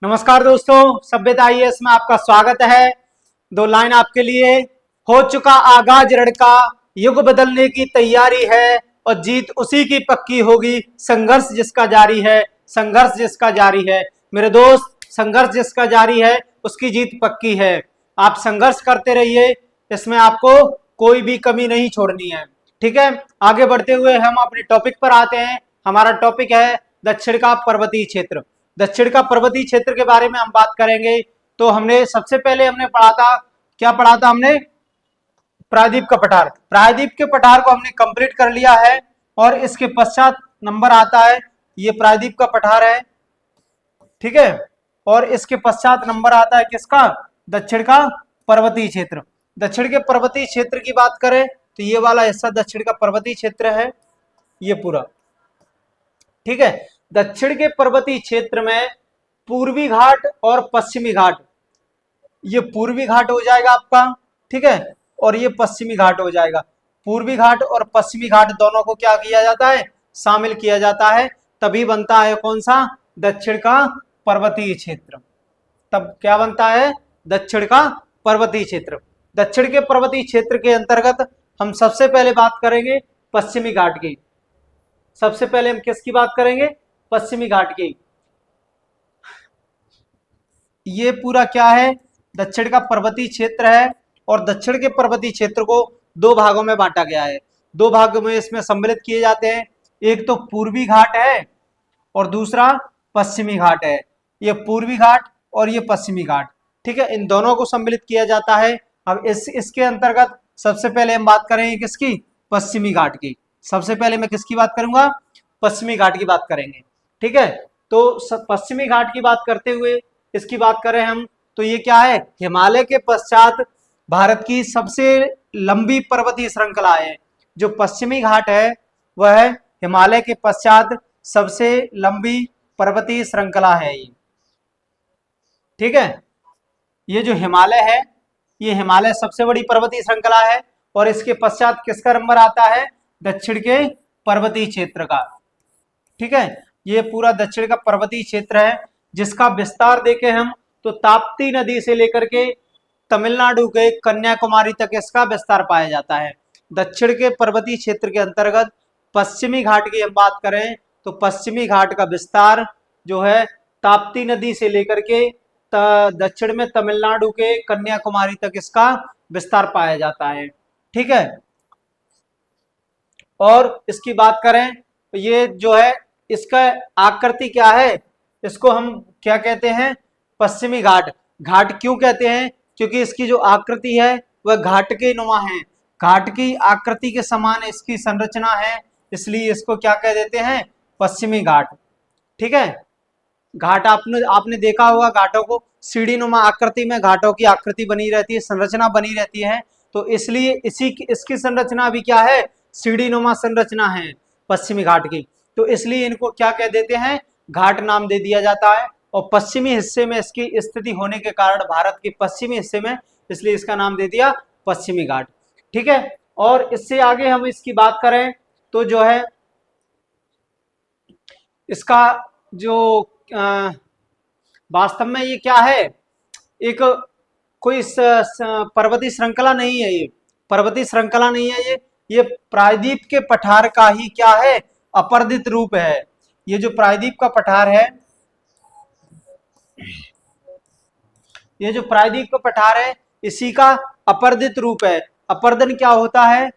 नमस्कार दोस्तों, सभ्यता आईएएस में आपका स्वागत है। दो लाइन आपके लिए। हो चुका आगाज रण का, युग बदलने की तैयारी है और जीत उसी की पक्की होगी। संघर्ष जिसका जारी है, संघर्ष जिसका जारी है। मेरे दोस्त, संघर्ष जिसका जारी है उसकी जीत पक्की है। आप संघर्ष करते रहिए, इसमें आपको कोई भी कमी नहीं छोड़नी है। ठीक है, आगे बढ़ते हुए हम अपने टॉपिक पर आते हैं। हमारा टॉपिक है दक्षिण का पर्वतीय क्षेत्र। दक्षिण का पर्वतीय क्षेत्र के बारे में हम बात करेंगे। तो हमने सबसे पहले हमने पढ़ा था, क्या पढ़ा था हमने? प्रायद्वीप का पठार। प्रायद्वीप के पठार को हमने कंप्लीट कर लिया है और इसके पश्चात नंबर आता है, ये प्रायद्वीप का पठार है। ठीक है, और इसके पश्चात नंबर आता है किसका? दक्षिण का पर्वतीय क्षेत्र। दक्षिण के पर्वतीय क्षेत्र की बात करें तो ये वाला हिस्सा दक्षिण का पर्वतीय क्षेत्र है, ये पूरा। ठीक है, दक्षिण के पर्वतीय क्षेत्र में पूर्वी घाट और पश्चिमी घाट, ये पूर्वी घाट हो जाएगा आपका। ठीक है, और ये पश्चिमी घाट हो जाएगा। पूर्वी घाट और पश्चिमी घाट दोनों को क्या किया जाता है? शामिल किया जाता है, तभी बनता है कौन सा? दक्षिण का पर्वतीय क्षेत्र। तब क्या बनता है? दक्षिण का पर्वतीय क्षेत्र। दक्षिण के पर्वतीय क्षेत्र के अंतर्गत हम सबसे पहले बात करेंगे पश्चिमी घाट की। सबसे पहले हम किसकी बात करेंगे? पश्चिमी घाट की। ये पूरा क्या है? दक्षिण का पर्वतीय क्षेत्र है और दक्षिण के पर्वतीय क्षेत्र को दो भागों में बांटा गया है। दो भागों में इसमें सम्मिलित किए जाते हैं। एक तो पूर्वी घाट है और दूसरा पश्चिमी घाट है। ये पूर्वी घाट और ये पश्चिमी घाट। ठीक है, इन दोनों को सम्मिलित किया जाता है। अब इसके अंतर्गत सबसे पहले हम बात करेंगे किसकी? पश्चिमी घाट की। सबसे पहले मैं किसकी बात करूंगा? पश्चिमी घाट की बात करेंगे। ठीक है, तो पश्चिमी घाट की बात करते हुए इसकी बात करें हम तो ये क्या है? हिमालय के पश्चात भारत की सबसे लंबी पर्वतीय श्रृंखला है। जो पश्चिमी घाट है वह हिमालय के पश्चात सबसे लंबी पर्वतीय श्रृंखला है ये। ठीक है, ये जो हिमालय है, ये हिमालय सबसे बड़ी पर्वतीय श्रृंखला है और इसके पश्चात किसका नंबर आता है? दक्षिण के पर्वतीय क्षेत्र का। ठीक है, ये पूरा दक्षिण का पर्वतीय क्षेत्र है जिसका विस्तार देखें हम तो ताप्ती नदी से लेकर के तमिलनाडु के कन्याकुमारी तक इसका विस्तार पाया जाता है। दक्षिण के पर्वतीय क्षेत्र के अंतर्गत पश्चिमी घाट की हम बात करें तो पश्चिमी घाट का विस्तार जो है ताप्ती नदी से लेकर के दक्षिण में तमिलनाडु के कन्याकुमारी तक इसका विस्तार पाया जाता है। ठीक है, और इसकी बात करें तो ये जो है इसका आकृति क्या है? इसको हम क्या कहते हैं? पश्चिमी घाट। घाट क्यों कहते हैं? क्योंकि इसकी जो आकृति है वह घाट के नुमा है, घाट की आकृति के समान इसकी संरचना है, इसलिए इसको क्या कह देते हैं? पश्चिमी घाट। ठीक है, घाट आपने आपने देखा होगा, घाटों को सीढ़ी नुमा आकृति में घाटों की आकृति बनी रहती है, संरचना बनी रहती है। तो इसलिए इसकी संरचना भी क्या है? सीढ़ी नुमा संरचना है पश्चिमी घाट की। तो इसलिए इनको क्या कह देते हैं? घाट नाम दे दिया जाता है। और पश्चिमी हिस्से में इसकी स्थिति होने के कारण, भारत के पश्चिमी हिस्से में, इसलिए इसका नाम दे दिया पश्चिमी घाट। ठीक है, और इससे आगे हम इसकी बात करें तो जो है इसका जो वास्तव में ये क्या है? एक कोई पर्वतीय श्रृंखला नहीं है, ये पर्वतीय श्रृंखला नहीं है, ये प्रायद्वीप के पठार का ही क्या है? अपर्दित रूप है। ये जो प्रायद्वीप का पठार है, ये जो प्रायद्वीप का पठार है इसी का अपर्दित रूप है। अपर्दन क्या होता है?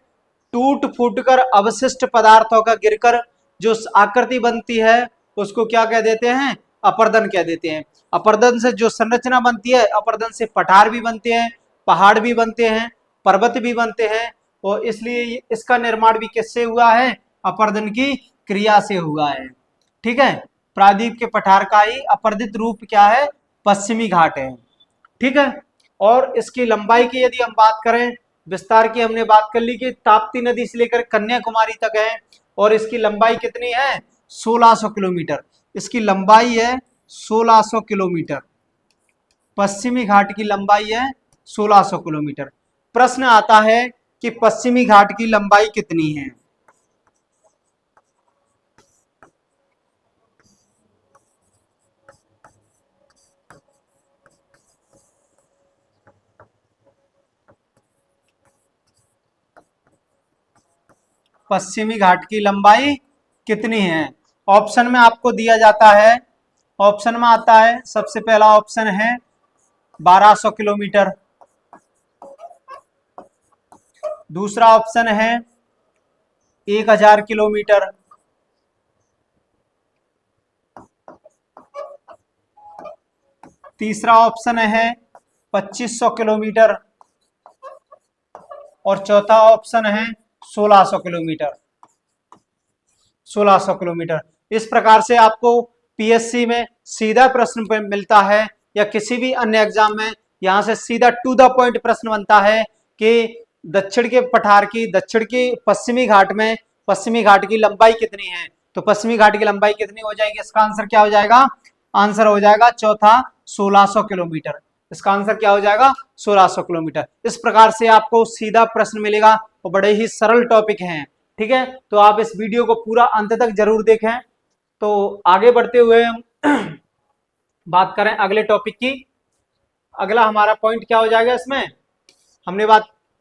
टूट फूट कर अवशिष्ट पदार्थों का गिरकर जो आकृति बनती है उसको क्या कह देते हैं? अपर्दन कह देते हैं। अपर्दन से जो संरचना बनती है, अपर्दन से पठार भी बनते हैं, पहाड़ भी बनते हैं, पर्वत भी बनते हैं, और इसलिए इसका निर्माण भी किससे हुआ है? अपर्दन की क्रिया से हुआ है। ठीक है, प्रायद्वीप के पठार का ही अपर्दित रूप क्या है? पश्चिमी घाट है। ठीक है, और इसकी लंबाई की यदि हम बात करें, विस्तार की हमने बात कर ली कि ताप्ती नदी से लेकर कन्याकुमारी तक है और इसकी लंबाई कितनी है? 1600 किलोमीटर। इसकी लंबाई है 1600 किलोमीटर। पश्चिमी घाट की लंबाई है 1600 किलोमीटर। प्रश्न आता है कि पश्चिमी घाट की लंबाई कितनी है? पश्चिमी घाट की लंबाई कितनी है? ऑप्शन में आपको दिया जाता है, ऑप्शन में आता है, सबसे पहला ऑप्शन है 1200 किलोमीटर, दूसरा ऑप्शन है 1000 किलोमीटर, तीसरा ऑप्शन है 2500 किलोमीटर और चौथा ऑप्शन है 1600 किलोमीटर। 1600 किलोमीटर। इस प्रकार से आपको पीएससी में सीधा प्रश्न मिलता है या किसी भी अन्य एग्जाम में यहां से सीधा टू द पॉइंट प्रश्न बनता है कि दक्षिण के पठार की, दक्षिण की पश्चिमी घाट में पश्चिमी घाट की लंबाई कितनी है? तो पश्चिमी घाट की लंबाई कितनी हो जाएगी? इसका आंसर क्या हो जाएगा? आंसर हो जाएगा चौथा 1600 किलोमीटर। इसका आंसर क्या हो जाएगा? 1600 किलोमीटर। इस प्रकार से आपको सीधा प्रश्न मिलेगा और बड़े ही सरल टॉपिक हैं। ठीक है, तो आप इस वीडियो को पूरा अंत तक जरूर देखें। तो आगे बढ़ते हुए हम बात करें अगले टॉपिक की। अगला हमारा पॉइंट क्या हो जाएगा? इसमें हमने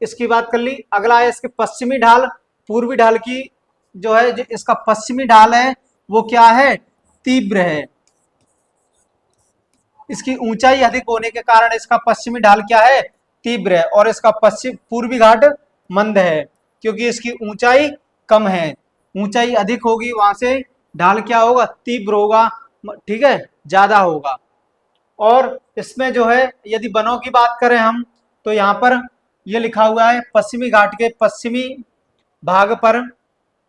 इसकी बात कर ली। अगला है इसके पश्चिमी ढाल पूर्वी ढाल की, जो है इसका पश्चिमी ढाल है वो क्या है? तीव्र है। इसकी ऊंचाई अधिक होने के कारण इसका पश्चिमी ढाल क्या है? तीव्र है। और इसका पूर्वी घाट मंद है, क्योंकि इसकी ऊंचाई कम है। ऊंचाई अधिक होगी, वहां से ढाल क्या होगा? तीव्र होगा। ठीक है, ज्यादा होगा। और इसमें जो है यदि वनों की बात करें हम, तो यहाँ पर यह लिखा हुआ है पश्चिमी घाट के पश्चिमी भाग पर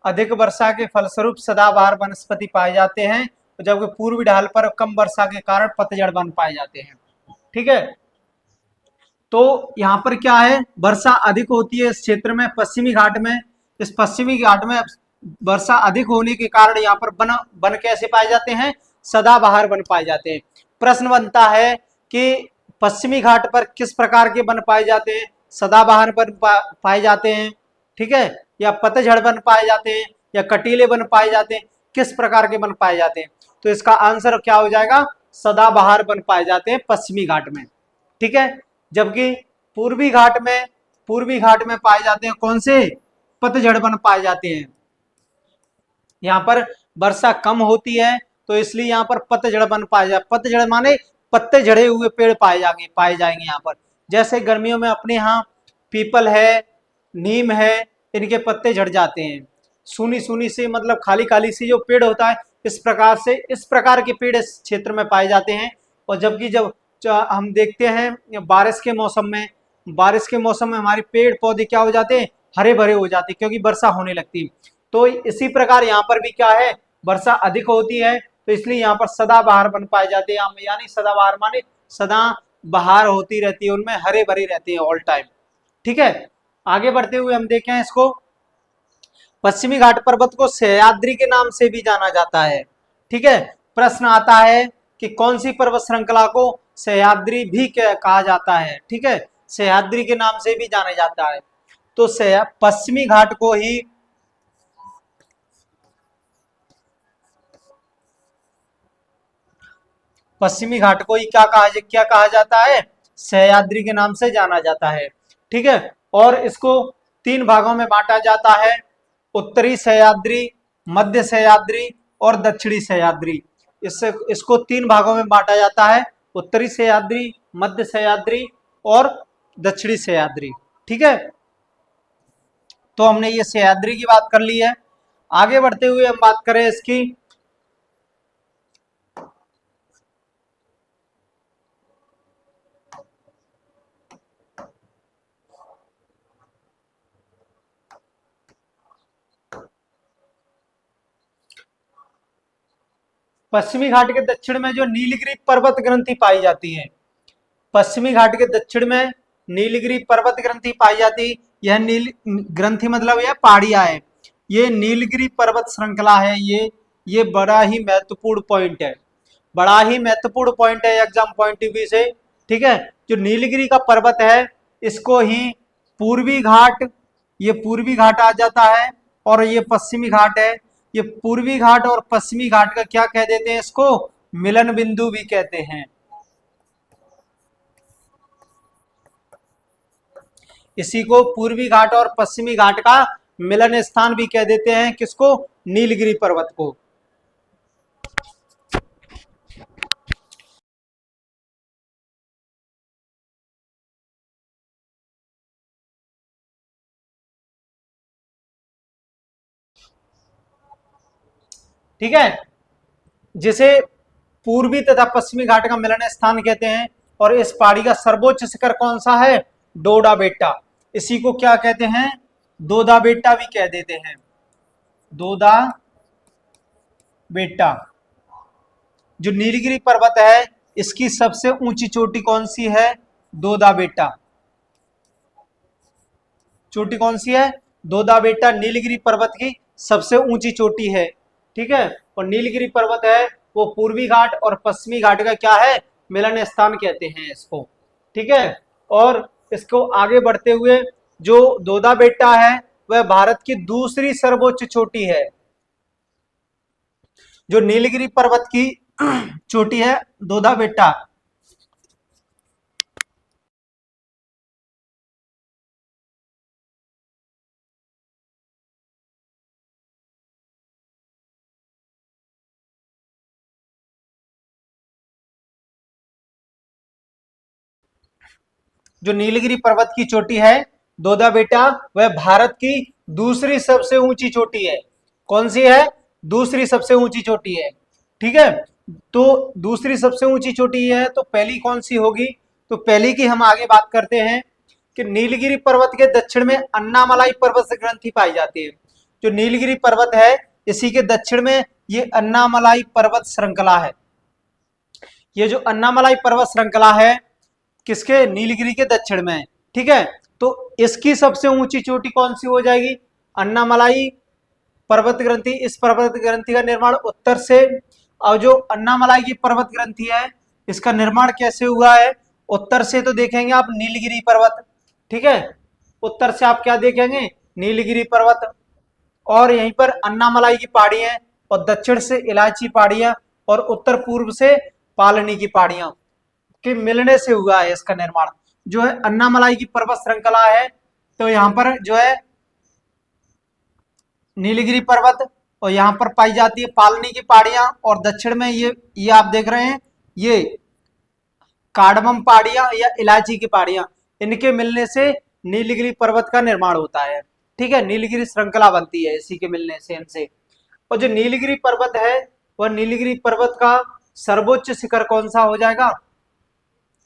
अधिक वर्षा के फलस्वरूप सदाबहार वनस्पति पाए जाते हैं, जबकि पूर्वी ढाल पर कम वर्षा के कारण पतझड़ वन पाए जाते हैं। ठीक है, तो यहाँ पर क्या है? वर्षा अधिक होती है इस क्षेत्र में, पश्चिमी घाट में। इस पश्चिमी घाट में वर्षा अधिक होने के कारण यहाँ पर वन कैसे पाए जाते हैं? सदाबहार वन पाए जाते हैं। प्रश्न बनता है कि पश्चिमी घाट पर किस प्रकार के वन पाए जाते हैं? सदाबहार वन पाए जाते हैं, ठीक है, या पतझड़ वन पाए जाते हैं, या कटीले वन पाए जाते हैं? किस प्रकार के वन पाए जाते हैं? तो इसका आंसर क्या हो जाएगा? सदाबहार वन पाए जाते हैं पश्चिमी घाट में। ठीक है, जबकि पूर्वी घाट में पाए जाते हैं कौन से? पतझड़ वन पाए जाते हैं। यहाँ पर वर्षा कम होती है, तो इसलिए यहाँ पर पतझड़ वन पाए जाते। पतझड़ माने पत्ते झड़े हुए पेड़ पाए जाएंगे यहाँ पर। जैसे गर्मियों में अपने यहाँ पीपल है, नीम है, इनके पत्ते झड़ जाते हैं। सूनी सूनी से, मतलब खाली खाली सी जो पेड़ होता है, इस प्रकार के पेड़ इस क्षेत्र में पाए जाते हैं। और जबकि जब हम देखते हैं बारिश के मौसम में हमारे पेड़ पौधे क्या हो जाते हैं? हरे भरे हो जाते हैं, क्योंकि वर्षा होने लगती है। तो इसी प्रकार यहाँ पर भी क्या है? वर्षा अधिक होती है, तो इसलिए यहाँ पर सदाबहार वन पाए जाते हैं। यानी सदाबहार माने सदा बहार होती रहती है, उनमें हरे भरे रहते हैं ऑल टाइम। ठीक है, आगे बढ़ते हुए हम देखें इसको। पश्चिमी घाट पर्वत को सह्याद्री के नाम से भी जाना जाता है। ठीक है, प्रश्न आता है कि कौन सी पर्वत श्रृंखला को सह्याद्री भी कहा जाता है? ठीक है, सह्याद्री के नाम से भी जाना जाता है। तो पश्चिमी घाट को ही क्या कहा जाता है? सह्याद्री के नाम से जाना जाता है। ठीक है, और इसको 3 भागों में बांटा जाता है: उत्तरी सह्याद्री, मध्य सह्याद्री और दक्षिणी सह्याद्री। इसको 3 भागों में बांटा जाता है: उत्तरी सह्याद्री, मध्य सह्याद्री और दक्षिणी सह्याद्री। ठीक है, तो हमने ये सह्याद्री की बात कर ली है। आगे बढ़ते हुए हम बात करें इसकी पश्चिमी घाट के दक्षिण में जो नीलगिरी पर्वत ग्रंथि पाई जाती है। पश्चिमी घाट के दक्षिण में नीलगिरी पर्वत ग्रंथि पाई जाती। यह नील ग्रंथि मतलब यह पहाड़ियां है। ये नीलगिरी पर्वत श्रृंखला है। ये बड़ा ही महत्वपूर्ण पॉइंट है, बड़ा ही महत्वपूर्ण पॉइंट है एग्जाम पॉइंट ऑफ व्यू से। ठीक है, जो नीलगिरी का पर्वत है, इसको ही पूर्वी घाट, ये पूर्वी घाट आ जाता है, और ये पश्चिमी घाट है। ये पूर्वी घाट और पश्चिमी घाट का क्या कह देते हैं? इसको मिलन बिंदु भी कहते हैं। इसी को पूर्वी घाट और पश्चिमी घाट का मिलन स्थान भी कह देते हैं किसको, नीलगिरी पर्वत को। ठीक है, जिसे पूर्वी तथा पश्चिमी घाट का मिलन स्थान कहते हैं। और इस पहाड़ी का सर्वोच्च शिखर कौन सा है, डोडा बेट्टा। इसी को क्या कहते हैं, दोदा बेट्टा भी कह देते हैं, दोदा बेट्टा। जो नीलगिरी पर्वत है इसकी सबसे ऊंची चोटी कौन सी है, दोदा बेट्टा। चोटी कौन सी है, दोदा बेट्टा नीलगिरी पर्वत की सबसे ऊंची चोटी है। ठीक है, और नीलगिरी पर्वत है वो पूर्वी घाट और पश्चिमी घाट का क्या है, मिलन स्थान कहते हैं इसको। ठीक है, और इसको आगे बढ़ते हुए जो दोदा बेट्टा है वह भारत की दूसरी सर्वोच्च चोटी है। जो नीलगिरी पर्वत की चोटी है दोदा बेट्टा, जो नीलगिरी पर्वत की चोटी है दोदा बेटा, वह भारत की दूसरी सबसे ऊंची चोटी है। कौन सी है, दूसरी सबसे ऊंची चोटी है। ठीक है, तो दूसरी सबसे ऊंची चोटी है तो पहली कौन सी होगी, तो पहली की हम आगे बात करते हैं कि नीलगिरी पर्वत के दक्षिण में अन्नामलाई पर्वत ग्रंथि पाई जाती है। जो नीलगिरी पर्वत है इसी के दक्षिण में ये अन्नामलाई पर्वत श्रृंखला है। ये जो अन्नामलाई पर्वत श्रृंखला है किसके, नीलगिरी के दक्षिण में है। ठीक है, तो इसकी सबसे ऊंची चोटी कौन सी हो जाएगी, अन्नामलाई पर्वत ग्रंथि। इस पर्वत ग्रंथि का निर्माण उत्तर से, और जो अन्नामलाई की पर्वत ग्रंथि है इसका निर्माण कैसे हुआ है, उत्तर से तो देखेंगे आप नीलगिरी पर्वत। ठीक है, उत्तर से आप क्या देखेंगे, नीलगिरी पर्वत, और यहीं पर अन्नामलाई की पहाड़ियां, और दक्षिण से इलायची पहाड़ियां, और उत्तर पूर्व से पालनी की पहाड़ियां के मिलने से हुआ है इसका निर्माण। जो है अन्नामलाई की पर्वत श्रृंखला है, तो यहाँ पर जो है नीलगिरी पर्वत, और यहाँ पर पाई जाती है पालनी की पहाड़ियां, और दक्षिण में ये आप देख रहे हैं ये कार्डमम पहाड़ियां या इलायची की पहाड़ियां, इनके मिलने से नीलगिरी पर्वत का निर्माण होता है। ठीक है, नीलगिरी श्रृंखला बनती है इसी के मिलने से इनसे। और जो नीलगिरी पर्वत है वह नीलगिरी पर्वत का सर्वोच्च शिखर कौन सा हो जाएगा,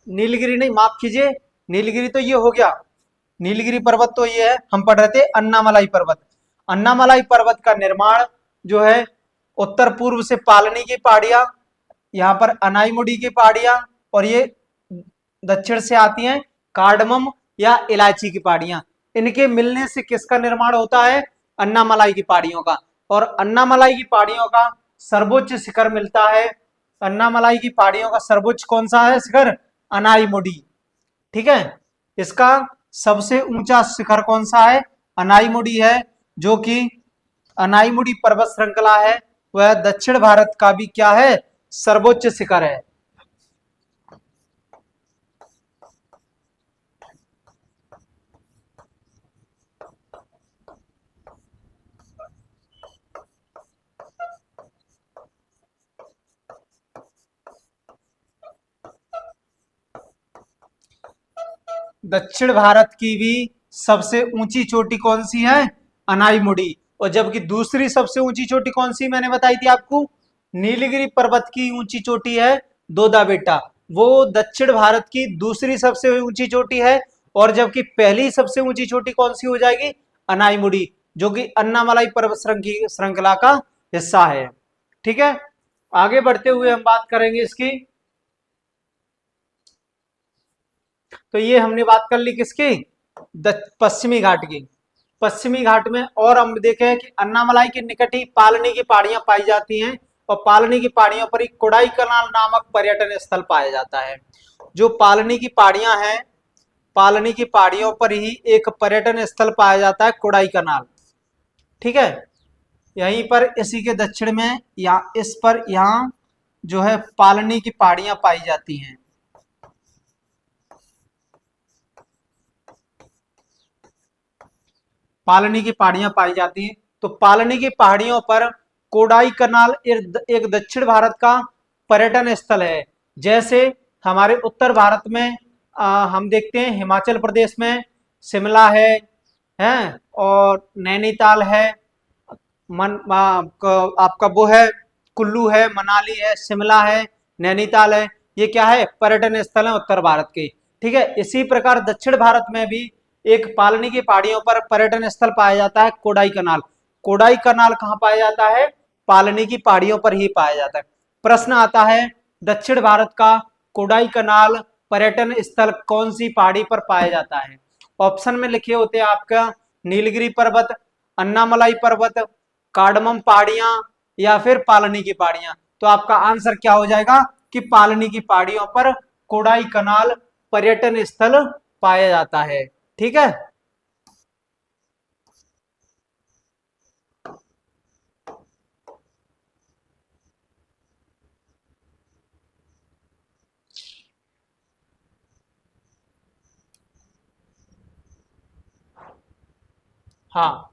नीलगिरी नहीं, माफ कीजिए, नीलगिरी तो ये हो गया, नीलगिरी पर्वत तो ये है, हम पढ़ रहे थे अन्नामलाई पर्वत। अन्नामलाई पर्वत का निर्माण जो है उत्तर पूर्व से पालनी की पहाड़ियां, यहाँ पर अनाईमुडी की पहाड़ियां, और ये दक्षिण से आती हैं कार्डमम या इलायची की पहाड़ियां, इनके मिलने से किसका निर्माण होता है, अन्नामलाई की पहाड़ियों का। और अन्नामलाई की पहाड़ियों का सर्वोच्च शिखर मिलता है, अन्नामलाई की पहाड़ियों का सर्वोच्च कौन सा है शिखर, अनाईमुडी। ठीक है, इसका सबसे ऊंचा शिखर कौन सा है, अनाईमुडी है, जो कि अनाईमुडी पर्वत श्रृंखला है वह दक्षिण भारत का भी क्या है, सर्वोच्च शिखर है। दक्षिण भारत की भी सबसे ऊंची चोटी कौन सी है, अनाईमुडी। और जबकि दूसरी सबसे ऊंची चोटी कौन सी मैंने बताई थी आपको, नीलगिरी पर्वत की ऊंची चोटी है दोदा बेटा, वो दक्षिण भारत की दूसरी सबसे ऊंची चोटी है। और जबकि पहली सबसे ऊंची चोटी कौन सी हो जाएगी, अनाईमुडी, जो कि अन्नामलाई पर्वत श्रृंखला का हिस्सा है। ठीक है, आगे बढ़ते हुए हम बात करेंगे इसकी। तो ये हमने बात कर ली किसकी, पश्चिमी घाट की। पश्चिमी घाट में और हम देखें कि अन्नामलाई के निकट ही पालनी की पहाड़ियां पाई जाती हैं, और पालनी की पहाड़ियों पर ही कोडाई कनाल नामक पर्यटन स्थल पाया जाता है। जो पालनी की पहाड़ियां हैं, पालनी की पहाड़ियों पर ही एक पर्यटन स्थल पाया जाता है, कोडाई कनाल। ठीक है, यहीं पर इसी के दक्षिण में इस पर यहाँ जो है पालनी की पहाड़ियां पाई जाती हैं। पालनी की पहाड़ियां पाई जाती हैं। तो पालनी की पहाड़ियों पर कोडाई कनाल एक दक्षिण भारत का पर्यटन स्थल है। जैसे हमारे उत्तर भारत में हम देखते हैं हिमाचल प्रदेश में शिमला है और नैनीताल है, आपका वो है कुल्लू है, मनाली है, शिमला है, नैनीताल है। ये क्या है, पर्यटन स्थल है उत्तर भारत के। ठीक है, इसी प्रकार दक्षिण भारत में भी एक पालनी की पहाड़ियों पर पर्यटन स्थल पाया जाता है कोडाई कनाल। कोडाई कनाल कहाँ पाया जाता है, पालनी की पहाड़ियों पर ही पाया जाता है। प्रश्न आता है दक्षिण भारत का कोडाई कनाल पर्यटन स्थल कौन सी पहाड़ी पर पाया जाता है। ऑप्शन में लिखे होते हैं आपका नीलगिरी पर्वत, अन्नामलाई पर्वत, कार्डमम पहाड़ियां या फिर पालनी की पहाड़ियां। तो आपका आंसर क्या हो जाएगा कि पालनी की पहाड़ियों पर कोडाई कनाल पर्यटन स्थल पाया जाता है। ठीक है, हाँ,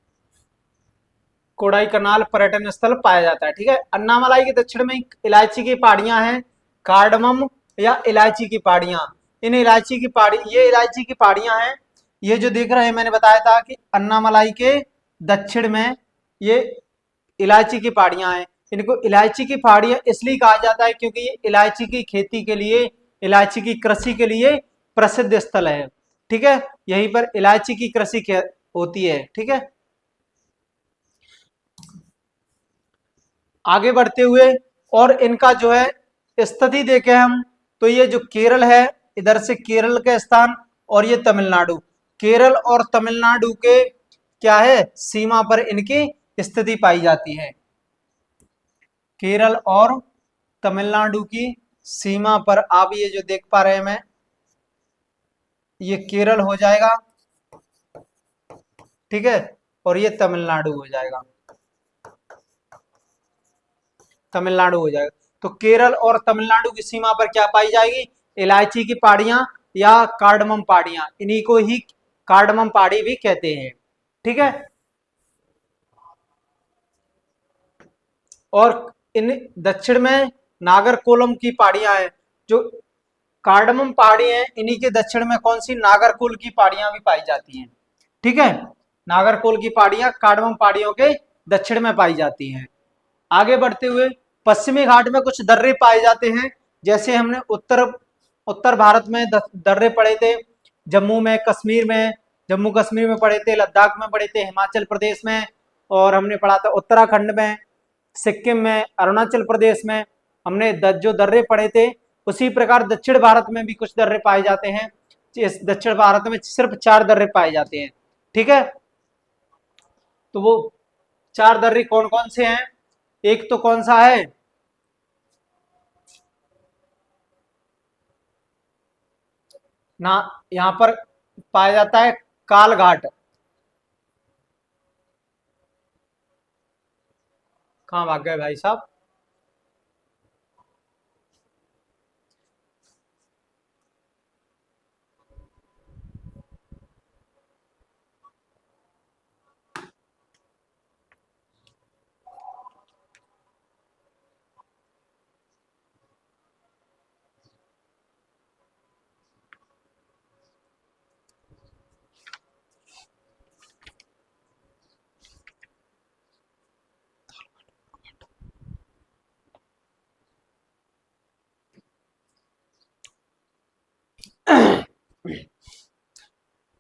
कोडाई कनाल पर्यटन स्थल पाया जाता है। ठीक है, अन्नामलाई के दक्षिण में इलायची की पहाड़ियां हैं, कार्डमम या इलायची की पहाड़ियां। इन इलायची की पहाड़ी, ये इलायची की पहाड़ियां हैं। ये जो देख रहे हैं, मैंने बताया था कि अन्नामलाई के दक्षिण में ये इलायची की पहाड़ियां हैं। इनको इलायची की पहाड़ियां इसलिए कहा जाता है क्योंकि ये इलायची की खेती के लिए, इलायची की कृषि के लिए प्रसिद्ध स्थल है। ठीक है, यहीं पर इलायची की कृषि होती है। ठीक है, आगे बढ़ते हुए और इनका जो है स्थिति देखें हम, तो ये जो केरल है, इधर से केरल के स्थान और ये तमिलनाडु, केरल और तमिलनाडु के क्या है, सीमा पर इनकी स्थिति पाई जाती है। केरल और तमिलनाडु की सीमा पर आप ये जो देख पा रहे हैं मैं, ये केरल हो जाएगा। ठीक है, और ये तमिलनाडु हो जाएगा, तमिलनाडु हो जाएगा। तो केरल और तमिलनाडु की सीमा पर क्या पाई जाएगी, इलायची की पहाड़ियां या कार्डमम पहाड़ियां, इन्हीं को ही कार्डमम पहाड़ी भी कहते हैं। ठीक है, और इन दक्षिण में नागरकोलम की पहाड़ियां हैं। जो कार्डमम पहाड़ी हैं, इन्हीं के दक्षिण में कौन सी, नागरकोल की पहाड़ियां भी पाई जाती हैं। ठीक है, नागरकोल की पहाड़ियां कार्डमम पहाड़ियों के दक्षिण में पाई जाती हैं। आगे बढ़ते हुए पश्चिमी घाट में कुछ दर्रे पाए जाते हैं। जैसे हमने उत्तर उत्तर भारत में दर्रे पड़े थे, जम्मू में, कश्मीर में, जम्मू कश्मीर में पड़े थे, लद्दाख में पड़े थे, हिमाचल प्रदेश में, और हमने पढ़ा था उत्तराखंड में, सिक्किम में, अरुणाचल प्रदेश में हमने जो दर्रे पड़े थे। उसी प्रकार दक्षिण भारत में भी कुछ दर्रे पाए जाते हैं। इस दक्षिण भारत में सिर्फ 4 दर्रे पाए जाते हैं। ठीक है, तो वो 4 दर्रे कौन कौन से हैं, एक तो कौन सा है, ना, यहां पर पाया जाता है काल घाट। कहाँ भाग गए भाई साहब।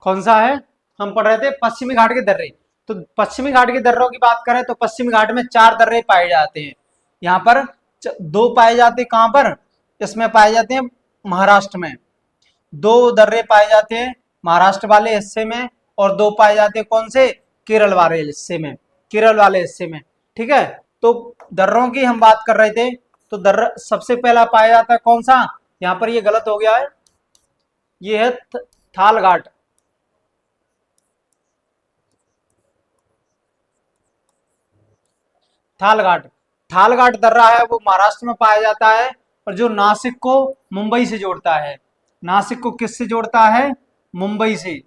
कौन सा है, हम पढ़ रहे थे पश्चिमी घाट के दर्रे। तो पश्चिमी घाट के दर्रों की बात करें तो पश्चिमी घाट में 4 दर्रे पाए जाते हैं। यहाँ पर 2 पाए जाते हैं, कहां पर, इसमें पाए जाते हैं महाराष्ट्र में। 2 दर्रे पाए जाते हैं महाराष्ट्र वाले हिस्से में, और 2 पाए जाते हैं कौन से, केरल वाले हिस्से में, केरल वाले हिस्से में। ठीक है, तो दर्रों की हम बात कर रहे थे। तो दर्रा सबसे पहला पाया जाता है कौन सा, यहाँ पर ये गलत हो गया है, ये है थाल घाट। थालघाट, थालघाट दर्रा है वो महाराष्ट्र में पाया जाता है, और जो नासिक को मुंबई से जोड़ता है। नासिक को किससे जोड़ता है, मुंबई से।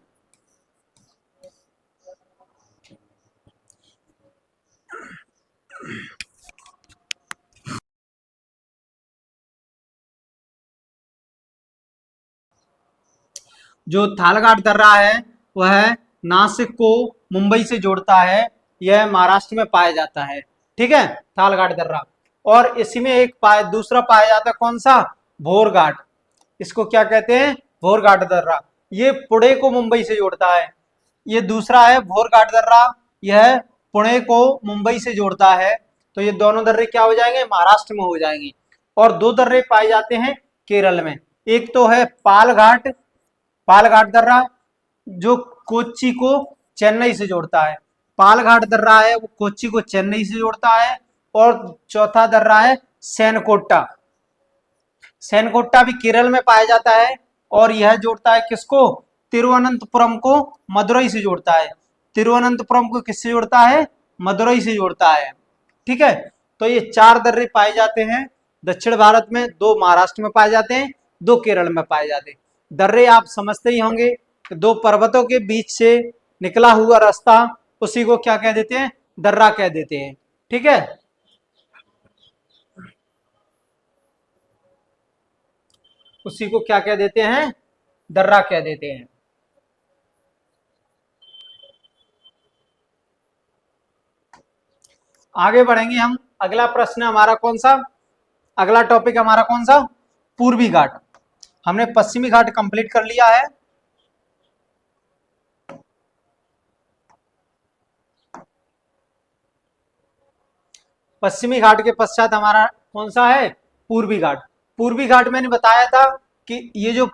जो थालघाट दर्रा है वह नासिक को मुंबई से जोड़ता है, यह महाराष्ट्र में पाया जाता है। ठीक है, थालघाट दर्रा। और इसी में एक दूसरा पाया जाता है, कौन सा? भोरघाट। इसको क्या कहते हैं? भोरघाट दर्रा। ये पुणे को मुंबई से जोड़ता है। ये दूसरा है भोरघाट दर्रा, यह पुणे को मुंबई से जोड़ता है। तो ये दोनों दर्रे क्या हो जाएंगे? महाराष्ट्र में हो जाएंगे। और दो दर्रे पाए जाते हैं केरल में। एक तो है पालघाट, पालघाट दर्रा, जो कोच्चि को चेन्नई से जोड़ता है। पालघाट दर्रा है वो कोच्चि को चेन्नई से जोड़ता है। और चौथा दर्रा है सेनकोट्टा। सेनकोट्टा भी केरल में पाया जाता है और यह जोड़ता है किसको? तिरुवनंतपुरम को मदुरई से जोड़ता है। तिरुवनंतपुरम को किससे जोड़ता है? मदुरई से जोड़ता है। ठीक है, तो ये चार दर्रे पाए जाते हैं दक्षिण भारत में। दो महाराष्ट्र में पाए जाते हैं, दो केरल में पाए जाते हैं। दर्रे आप समझते ही होंगे, दो पर्वतों के बीच से निकला हुआ रास्ता, उसी को क्या कह देते हैं? दर्रा कह देते हैं। ठीक है, उसी को क्या कह देते हैं? दर्रा कह देते हैं। आगे बढ़ेंगे हम। अगला प्रश्न हमारा कौन सा? अगला टॉपिक हमारा कौन सा? पूर्वी घाट। हमने पश्चिमी घाट कंप्लीट कर लिया है। पश्चिमी घाट के पश्चात हमारा कौन सा है? पूर्वी घाट। पूर्वी घाट मैंने बताया था कि ये जो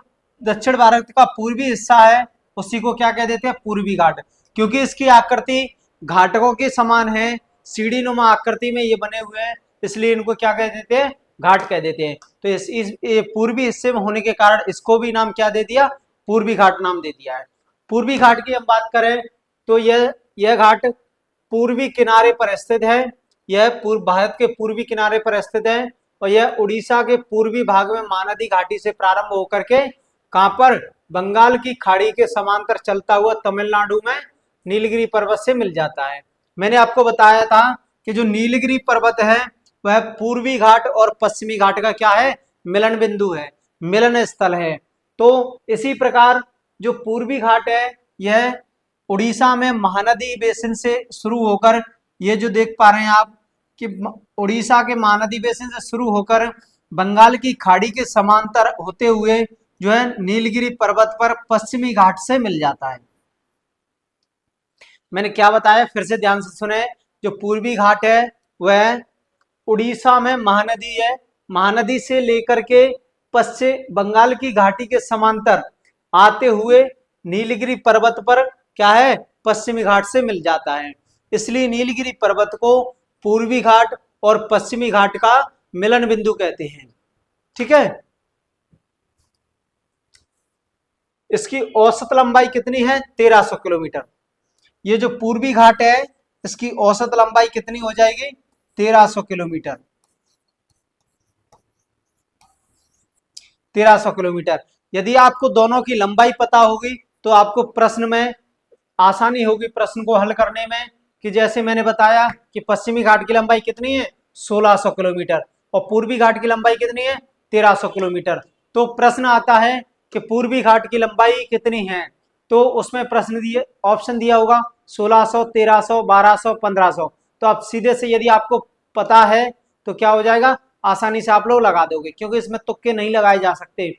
दक्षिण भारत का पूर्वी हिस्सा है उसी को क्या कह देते हैं? पूर्वी घाट। क्योंकि इसकी आकृति घाटकों के समान है, सीढ़ी नुमा आकृति में ये बने हुए हैं, इसलिए इनको क्या कह देते हैं? घाट कह देते हैं। तो इस पूर्वी हिस्से में होने के कारण इसको भी नाम क्या दे दिया? पूर्वी घाट नाम दे दिया है। पूर्वी घाट की हम बात करें तो यह घाट पूर्वी किनारे पर स्थित है। यह पूर्व भारत के पूर्वी किनारे पर स्थित है और यह उड़ीसा के पूर्वी भाग में महानदी घाटी से प्रारंभ होकर के कहां पर? बंगाल की खाड़ी के समांतर चलता हुआ तमिलनाडु में नीलगिरी पर्वत से मिल जाता है। मैंने आपको बताया था कि जो नीलगिरी पर्वत है वह पूर्वी घाट और पश्चिमी घाट का क्या है? मिलन बिंदु है, मिलन स्थल है। तो इसी प्रकार जो पूर्वी घाट है यह उड़ीसा में महानदी बेसिन से शुरू होकर, ये जो देख पा रहे हैं आप कि उड़ीसा के महानदी बेसिन से शुरू होकर बंगाल की खाड़ी के समांतर होते हुए जो है नीलगिरी पर्वत पर पश्चिमी घाट से मिल जाता है। मैंने क्या बताया फिर से ध्यान से सुने। जो पूर्वी घाट है वह उड़ीसा में महानदी है, महानदी से लेकर के पश्चिम बंगाल की घाटी के समांतर आते हुए नीलगिरी पर्वत पर क्या है? पश्चिमी घाट से मिल जाता है। इसलिए नीलगिरी पर्वत को पूर्वी घाट और पश्चिमी घाट का मिलन बिंदु कहते हैं। ठीक है, इसकी औसत लंबाई कितनी है? 1300 किलोमीटर। ये जो पूर्वी घाट है इसकी औसत लंबाई कितनी हो जाएगी? 1300 किलोमीटर। 1300 किलोमीटर। यदि आपको दोनों की लंबाई पता होगी तो आपको प्रश्न में आसानी होगी प्रश्न को हल करने में। कि जैसे मैंने बताया कि पश्चिमी घाट की लंबाई कितनी है? 1600 किलोमीटर और पूर्वी घाट की लंबाई कितनी है? 1300 किलोमीटर। तो प्रश्न आता है कि पूर्वी घाट की लंबाई कितनी है? तो उसमें प्रश्न दिए, ऑप्शन दिया होगा 1600, 1300, 1200, 1500। तो आप सीधे से यदि आपको पता है तो क्या हो जाएगा? आसानी से आप लोग लगा दोगे, क्योंकि इसमें तुक्के नहीं लगाए जा सकते।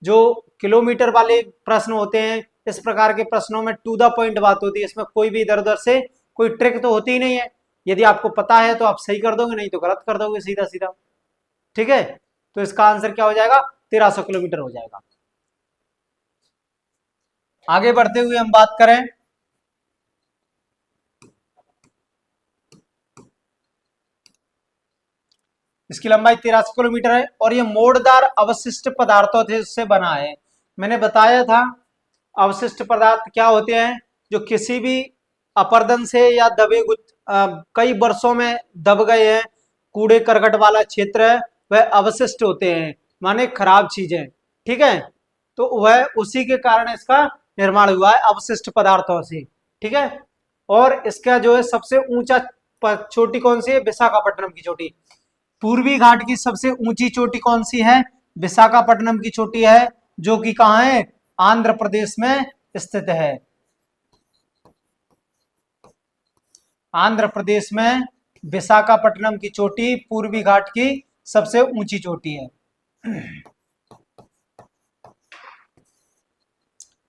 जो किलोमीटर वाले प्रश्न होते हैं इस प्रकार के प्रश्नों में टू द पॉइंट बात होती है, इसमें कोई भी इधर उधर से कोई ट्रिक तो होती ही नहीं है। यदि आपको पता है तो आप सही कर दोगे, नहीं तो गलत कर दोगे सीधा सीधा। ठीक है, तो इसका आंसर क्या हो जाएगा? 1300 किलोमीटर हो जाएगा। आगे बढ़ते हुए हम बात करें इसकी लंबाई 1300 किलोमीटर है और ये मोड़दार अवशिष्ट पदार्थों से बना है। मैंने बताया था अवशिष्ट पदार्थ क्या होते हैं? जो किसी भी अपरदन से या दबे कई वर्षों में दब गए हैं, कूड़े करकट वाला क्षेत्र है, वह अवशिष्ट होते हैं, माने खराब चीजें। ठीक है, तो वह उसी के कारण इसका निर्माण हुआ है, अवशिष्ट पदार्थों से। ठीक है, और इसका जो है सबसे ऊंचा चोटी कौन सी है? विशाखापट्टनम की चोटी। पूर्वी घाट की सबसे ऊंची चोटी कौन सी है? विशाखापट्टनम की चोटी है, जो कि कहाँ है? आंध्र प्रदेश में स्थित है। आंध्र प्रदेश में विशाखापट्टनम की चोटी पूर्वी घाट की सबसे ऊंची चोटी है।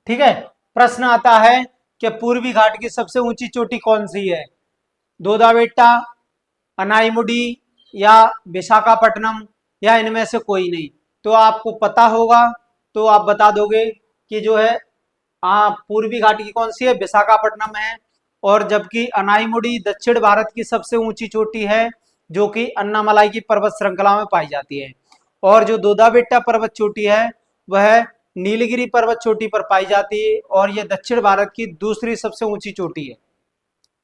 ठीक है। प्रश्न आता है कि पूर्वी घाट की सबसे ऊंची चोटी कौन सी है? दोदाबेट्टा, अनाईमुडी या विशाखापट्टनम, या इनमें से कोई नहीं? तो आपको पता होगा तो आप बता दोगे कि जो है पूर्वी घाट की कौन सी है? विशाखापट्टनम है। और जबकि अनाईमुडी दक्षिण भारत की सबसे ऊंची चोटी है, जो कि अन्नामलाई की पर्वत श्रृंखला में पाई जाती है। और जो दोदाबेट्टा पर्वत चोटी है वह नीलगिरी पर्वत चोटी पर पाई जाती है, और यह दक्षिण भारत की दूसरी सबसे ऊंची चोटी है।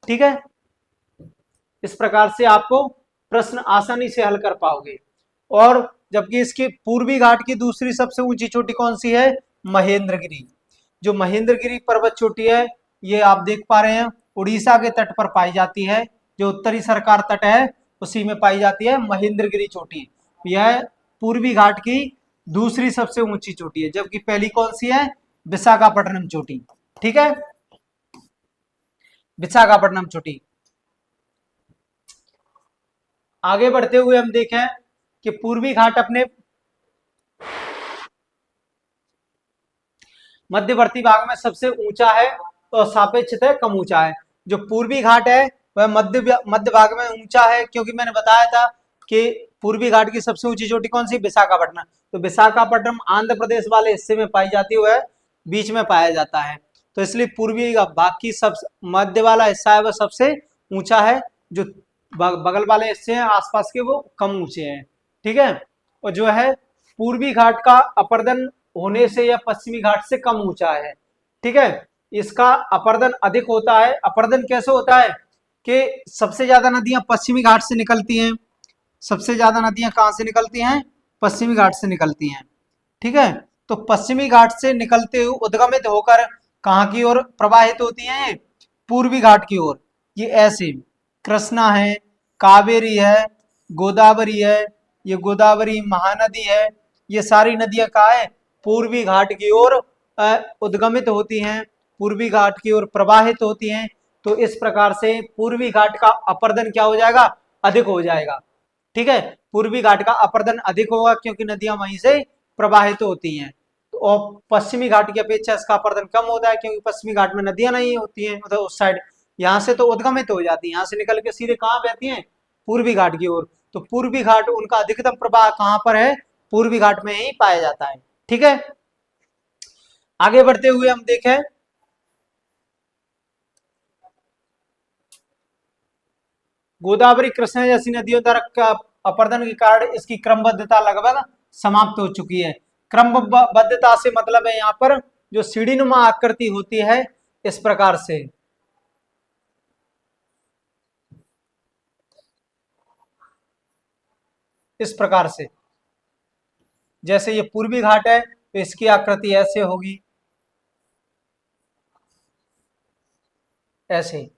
ठीक है। इस प्रकार से आपको प्रश्न आसानी से हल कर पाओगे। और जबकि इसकी पूर्वी घाट की दूसरी सबसे ऊंची चोटी कौन सी है? महेंद्रगिरी। जो महेंद्रगिरी पर्वत चोटी है, ये आप देख पा रहे हैं उड़ीसा के तट पर पाई जाती है। जो उत्तरी सरकार तट है उसी में पाई जाती है महेंद्रगिरी चोटी। यह पूर्वी घाट की दूसरी सबसे ऊंची चोटी है, जबकि पहली कौन सी है? विशाखापट्टनम चोटी। ठीक है, विशाखापट्टनम चोटी। आगे बढ़ते हुए हम देखें कि पूर्वी घाट अपने मध्यवर्ती भाग में सबसे ऊंचा है तो सापेक्षतः कम ऊंचा है। जो पूर्वी घाट है वह मध्य भाग में ऊंचा है, क्योंकि मैंने बताया था कि पूर्वी घाट की सबसे ऊंची चोटी कौन सी? विशाखापट्टनम। तो विशाखापट्टनम आंध्र प्रदेश वाले हिस्से में पाई जाती है, वह बीच में पाया जाता है। तो इसलिए पूर्वी भाग की सब मध्य वाला हिस्सा है वह सबसे ऊंचा है, जो बगल वाले हिस्से हैं आसपास के वो कम ऊंचे हैं। ठीक है। और जो है पूर्वी घाट का अपर्दन होने से या पश्चिमी घाट से कम ऊंचा है। ठीक है। इसका अपर्दन अधिक होता है। अपर्दन कैसे होता है कि सबसे ज्यादा नदियां पश्चिमी घाट से निकलती हैं। सबसे ज्यादा नदियां कहां से निकलती हैं? पश्चिमी घाट से निकलती हैं। ठीक है। तो पश्चिमी घाट से निकलते हुए उद्गमित होकर कहां की ओर प्रवाहित होती हैं? पूर्वी घाट की ओर। ये ऐसे कृष्णा है, कावेरी है, गोदावरी है, ये गोदावरी महानदी है, ये सारी नदियां कहाँ है? पूर्वी घाट की ओर उद्गमित होती हैं, पूर्वी घाट की ओर प्रवाहित होती हैं। तो इस प्रकार से पूर्वी घाट का अपर्दन क्या हो जाएगा? अधिक हो जाएगा। ठीक है। पूर्वी घाट का अपर्दन अधिक होगा क्योंकि नदियां वहीं से प्रवाहित होती हैं। तो और पश्चिमी घाट की अपेक्षा इसका अपर्दन कम होता है, क्योंकि पश्चिमी घाट में नदियां नहीं होती हैं, मतलब उस साइड। यहाँ से तो उद्गमित हो जाती है, यहाँ से निकल के सीधे कहाँ बहती हैं? पूर्वी घाट की ओर। तो पूर्वी घाट उनका अधिकतम प्रवाह कहाँ पर है? पूर्वी घाट में ही पाया जाता है। ठीक है। आगे बढ़ते हुए हम देखें गोदावरी कृष्णा जैसी नदियों द्वारा अपर्दन के कारण इसकी क्रमबद्धता लगभग समाप्त हो चुकी है। क्रमबद्धता से मतलब है यहाँ पर जो सीढ़ीनुमा आकृति होती है इस प्रकार से। इस प्रकार से जैसे ये पूर्वी घाट है तो इसकी आकृति ऐसे होगी, ऐसे।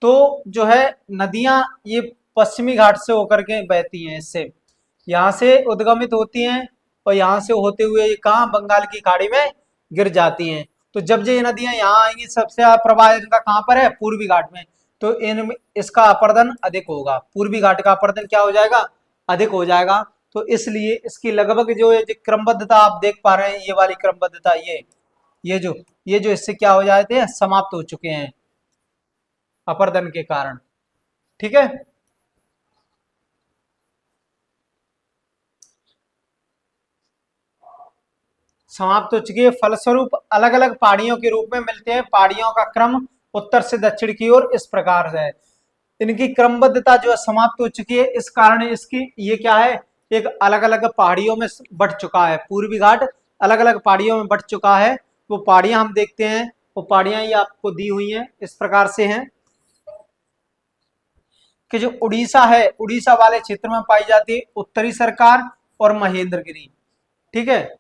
तो जो है नदियां ये पश्चिमी घाट से होकर के बहती हैं, इससे यहाँ से उद्गमित होती हैं और यहाँ से होते हुए ये कहाँ? बंगाल की खाड़ी में गिर जाती हैं। तो जब ये नदियां यहाँ आएंगी सबसे ज्यादा प्रवाह इनका कहाँ पर है? पूर्वी घाट में। तो इन इसका अपर्दन अधिक होगा, पूर्वी घाट का अपर्दन क्या हो जाएगा? अधिक हो जाएगा। तो इसलिए इसकी लगभग जो है क्रमबद्धता आप देख पा रहे हैं, ये वाली क्रमबद्धता, ये जो इससे क्या हो जाते हैं? समाप्त हो चुके हैं अपर्दन के कारण। ठीक है। समाप्त हो चुकी है। फलस्वरूप अलग अलग पहाड़ियों के रूप में मिलते हैं। पहाड़ियों का क्रम उत्तर से दक्षिण की ओर इस प्रकार से है। इनकी क्रमबद्धता जो है समाप्त हो चुकी है, इस कारण इसकी ये क्या है? एक अलग अलग पहाड़ियों में बढ़ चुका है। पूर्वी घाट अलग अलग पहाड़ियों में बढ़ चुका है। वो पहाड़ियां हम देखते हैं, वो पहाड़ियां ये आपको दी हुई हैं, इस प्रकार से हैं कि जो उड़ीसा है, उड़ीसा वाले क्षेत्र में पाई जाती है उत्तरी सरकार और महेंद्रगिरी। ठीक है।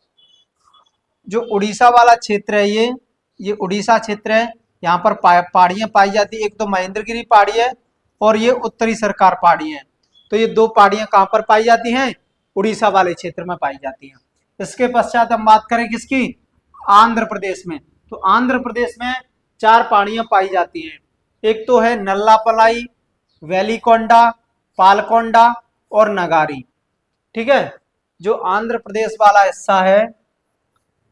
जो उड़ीसा वाला क्षेत्र है ये उड़ीसा क्षेत्र है। यहाँ पर पहाड़ियां पाई जाती है। एक तो महेंद्रगिरी पहाड़ी है और ये उत्तरी सरकार पहाड़ी है। तो ये दो पहाड़ियां कहां पर पाई जाती हैं? उड़ीसा वाले क्षेत्र में पाई जाती हैं। इसके पश्चात हम बात करें किसकी? आंध्र प्रदेश में। तो आंध्र प्रदेश में चार पहाड़ियां पाई जाती हैं। एक तो है नल्लापलाई, वेलिकोंडा, पालकोंडा और नगारी। ठीक है। जो आंध्र प्रदेश वाला हिस्सा है,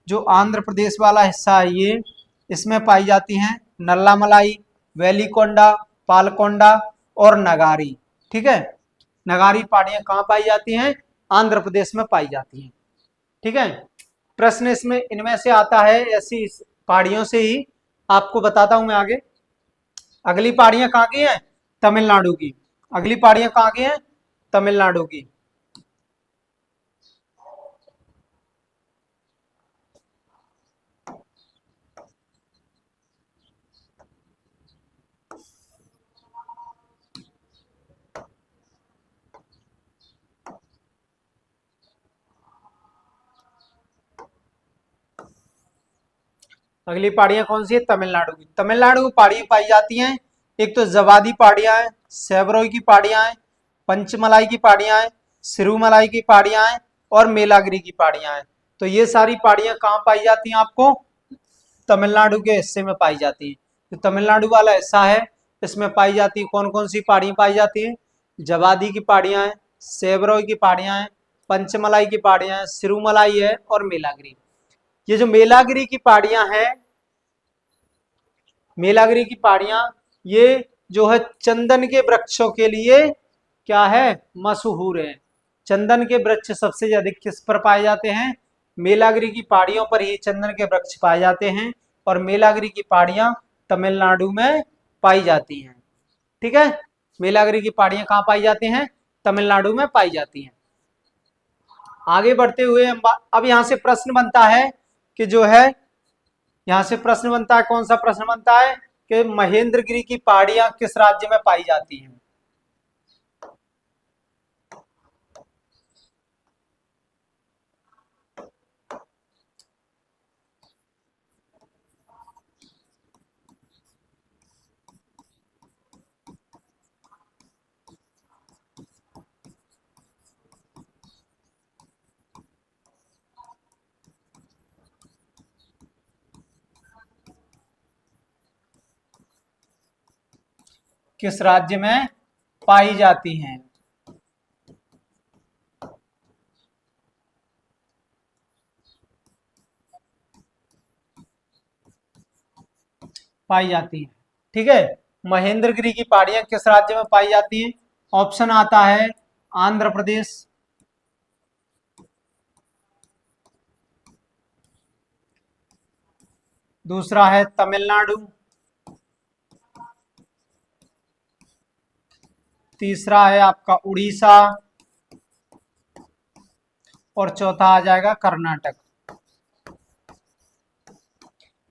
जो आंध्र प्रदेश वाला हिस्सा है ये, इसमें पाई जाती हैं नल्लामलाई, वेलिकोंडा, पालकोंडा और नगारी। ठीक है। नगारी पहाड़ियां कहाँ पाई जाती हैं? आंध्र प्रदेश में पाई जाती हैं। ठीक है। प्रश्न इसमें इनमें से आता है, ऐसी पहाड़ियों से ही आपको बताता हूं मैं आगे। अगली पहाड़ियां कहाँ की हैं? तमिलनाडु की। अगली पहाड़ियां कहाँ की हैं? तमिलनाडु की। अगली पहाड़ियां कौन सी है? तमिलनाडु की। तमिलनाडु की पहाड़ियां पाई जाती हैं, एक तो जवादी पहाड़ियां हैं, सेवरोई की पहाड़ियां हैं, पंचमलाई की पहाड़ियां हैं, सिरुमलाई की पहाड़ियां हैं और मेलागिरी की पहाड़ियां हैं। तो ये सारी पहाड़ियां कहाँ पाई जाती हैं? आपको तमिलनाडु के हिस्से में पाई जाती है। तो तमिलनाडु वाला हिस्सा है, इसमें पाई जाती है कौन कौन सी पहाड़ियां पाई जाती है? जवादी की पहाड़ियां हैं, सेवरोई की पहाड़ियां हैं, पंचमलाई की पहाड़ियां हैं, सिरुमलाई है और मेलागिरी। ये जो मेलागिरी की पहाड़ियां हैं, मेलागिरी की पहाड़ियां, ये जो है चंदन के वृक्षों के लिए क्या है? मशहूर है। चंदन के वृक्ष सबसे अधिक किस पर पाए जाते हैं? मेलागिरी की पहाड़ियों पर ही चंदन के वृक्ष पाए जाते हैं और मेलागिरी की पहाड़ियां तमिलनाडु में पाई जाती हैं। ठीक है। मेलागिरी की पहाड़ियां कहाँ पाई जाती हैं? तमिलनाडु में पाई जाती हैं। आगे बढ़ते हुए अब यहां से प्रश्न बनता है कि जो है, यहां से प्रश्न बनता है, कौन सा प्रश्न बनता है कि महेंद्रगिरी की पहाड़ियां किस राज्य में पाई जाती हैं? किस राज्य में पाई जाती हैं? पाई जाती हैं। ठीक है। महेंद्रगिरी की पहाड़ियां किस राज्य में पाई जाती हैं? ऑप्शन आता है आंध्र प्रदेश, दूसरा है तमिलनाडु, तीसरा है आपका उड़ीसा और चौथा आ जाएगा कर्नाटक।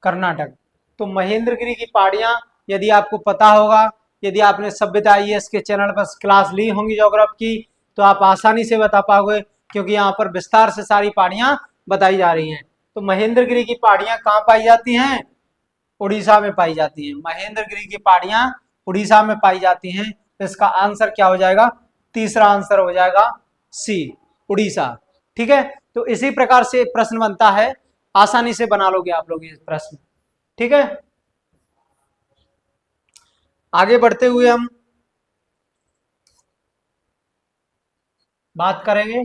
कर्नाटक। तो महेंद्रगिरी की पहाड़ियां, यदि आपको पता होगा, यदि आपने सभ्यता आईएएस के चैनल पर क्लास ली होंगी ज्योग्राफी की, तो आप आसानी से बता पाओगे, क्योंकि यहाँ पर विस्तार से सारी पहाड़ियां बताई जा रही हैं। तो महेंद्रगिरी की पहाड़ियां कहाँ पाई जाती हैं? उड़ीसा में पाई जाती हैं। महेंद्रगिरी की पहाड़ियां उड़ीसा में पाई जाती हैं। तो इसका आंसर क्या हो जाएगा? तीसरा आंसर हो जाएगा सी, उड़ीसा। ठीक है। तो इसी प्रकार से प्रश्न बनता है, आसानी से बना लोगे आप लोग ये प्रश्न। ठीक है। आगे बढ़ते हुए हम बात करेंगे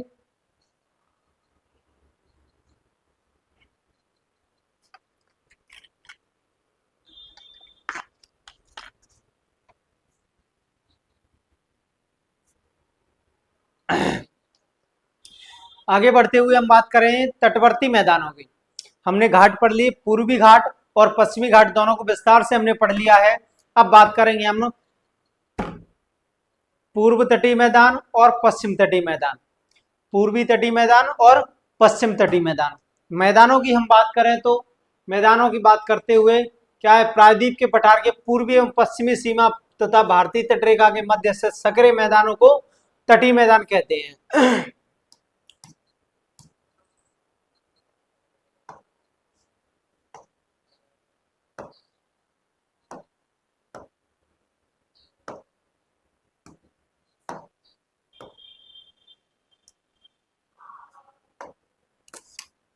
आगे बढ़ते हुए हम बात करें तटवर्ती मैदानों की। हमने घाट पढ़ लिए, पूर्वी घाट और पश्चिमी घाट दोनों को विस्तार से हमने पढ़ लिया है। अब बात करेंगे हम पूर्व तटीय मैदान और पश्चिम तटीय मैदान। पूर्वी तटीय मैदान और पश्चिम तटीय मैदान। मैदानों की हम बात करें तो मैदानों की बात करते हुए क्या है, प्रायद्वीप के पठार के पूर्वी एवं पश्चिमी सीमा तथा भारतीय तटरेखा के मध्य से सकरे मैदानों को तटीय मैदान कहते हैं।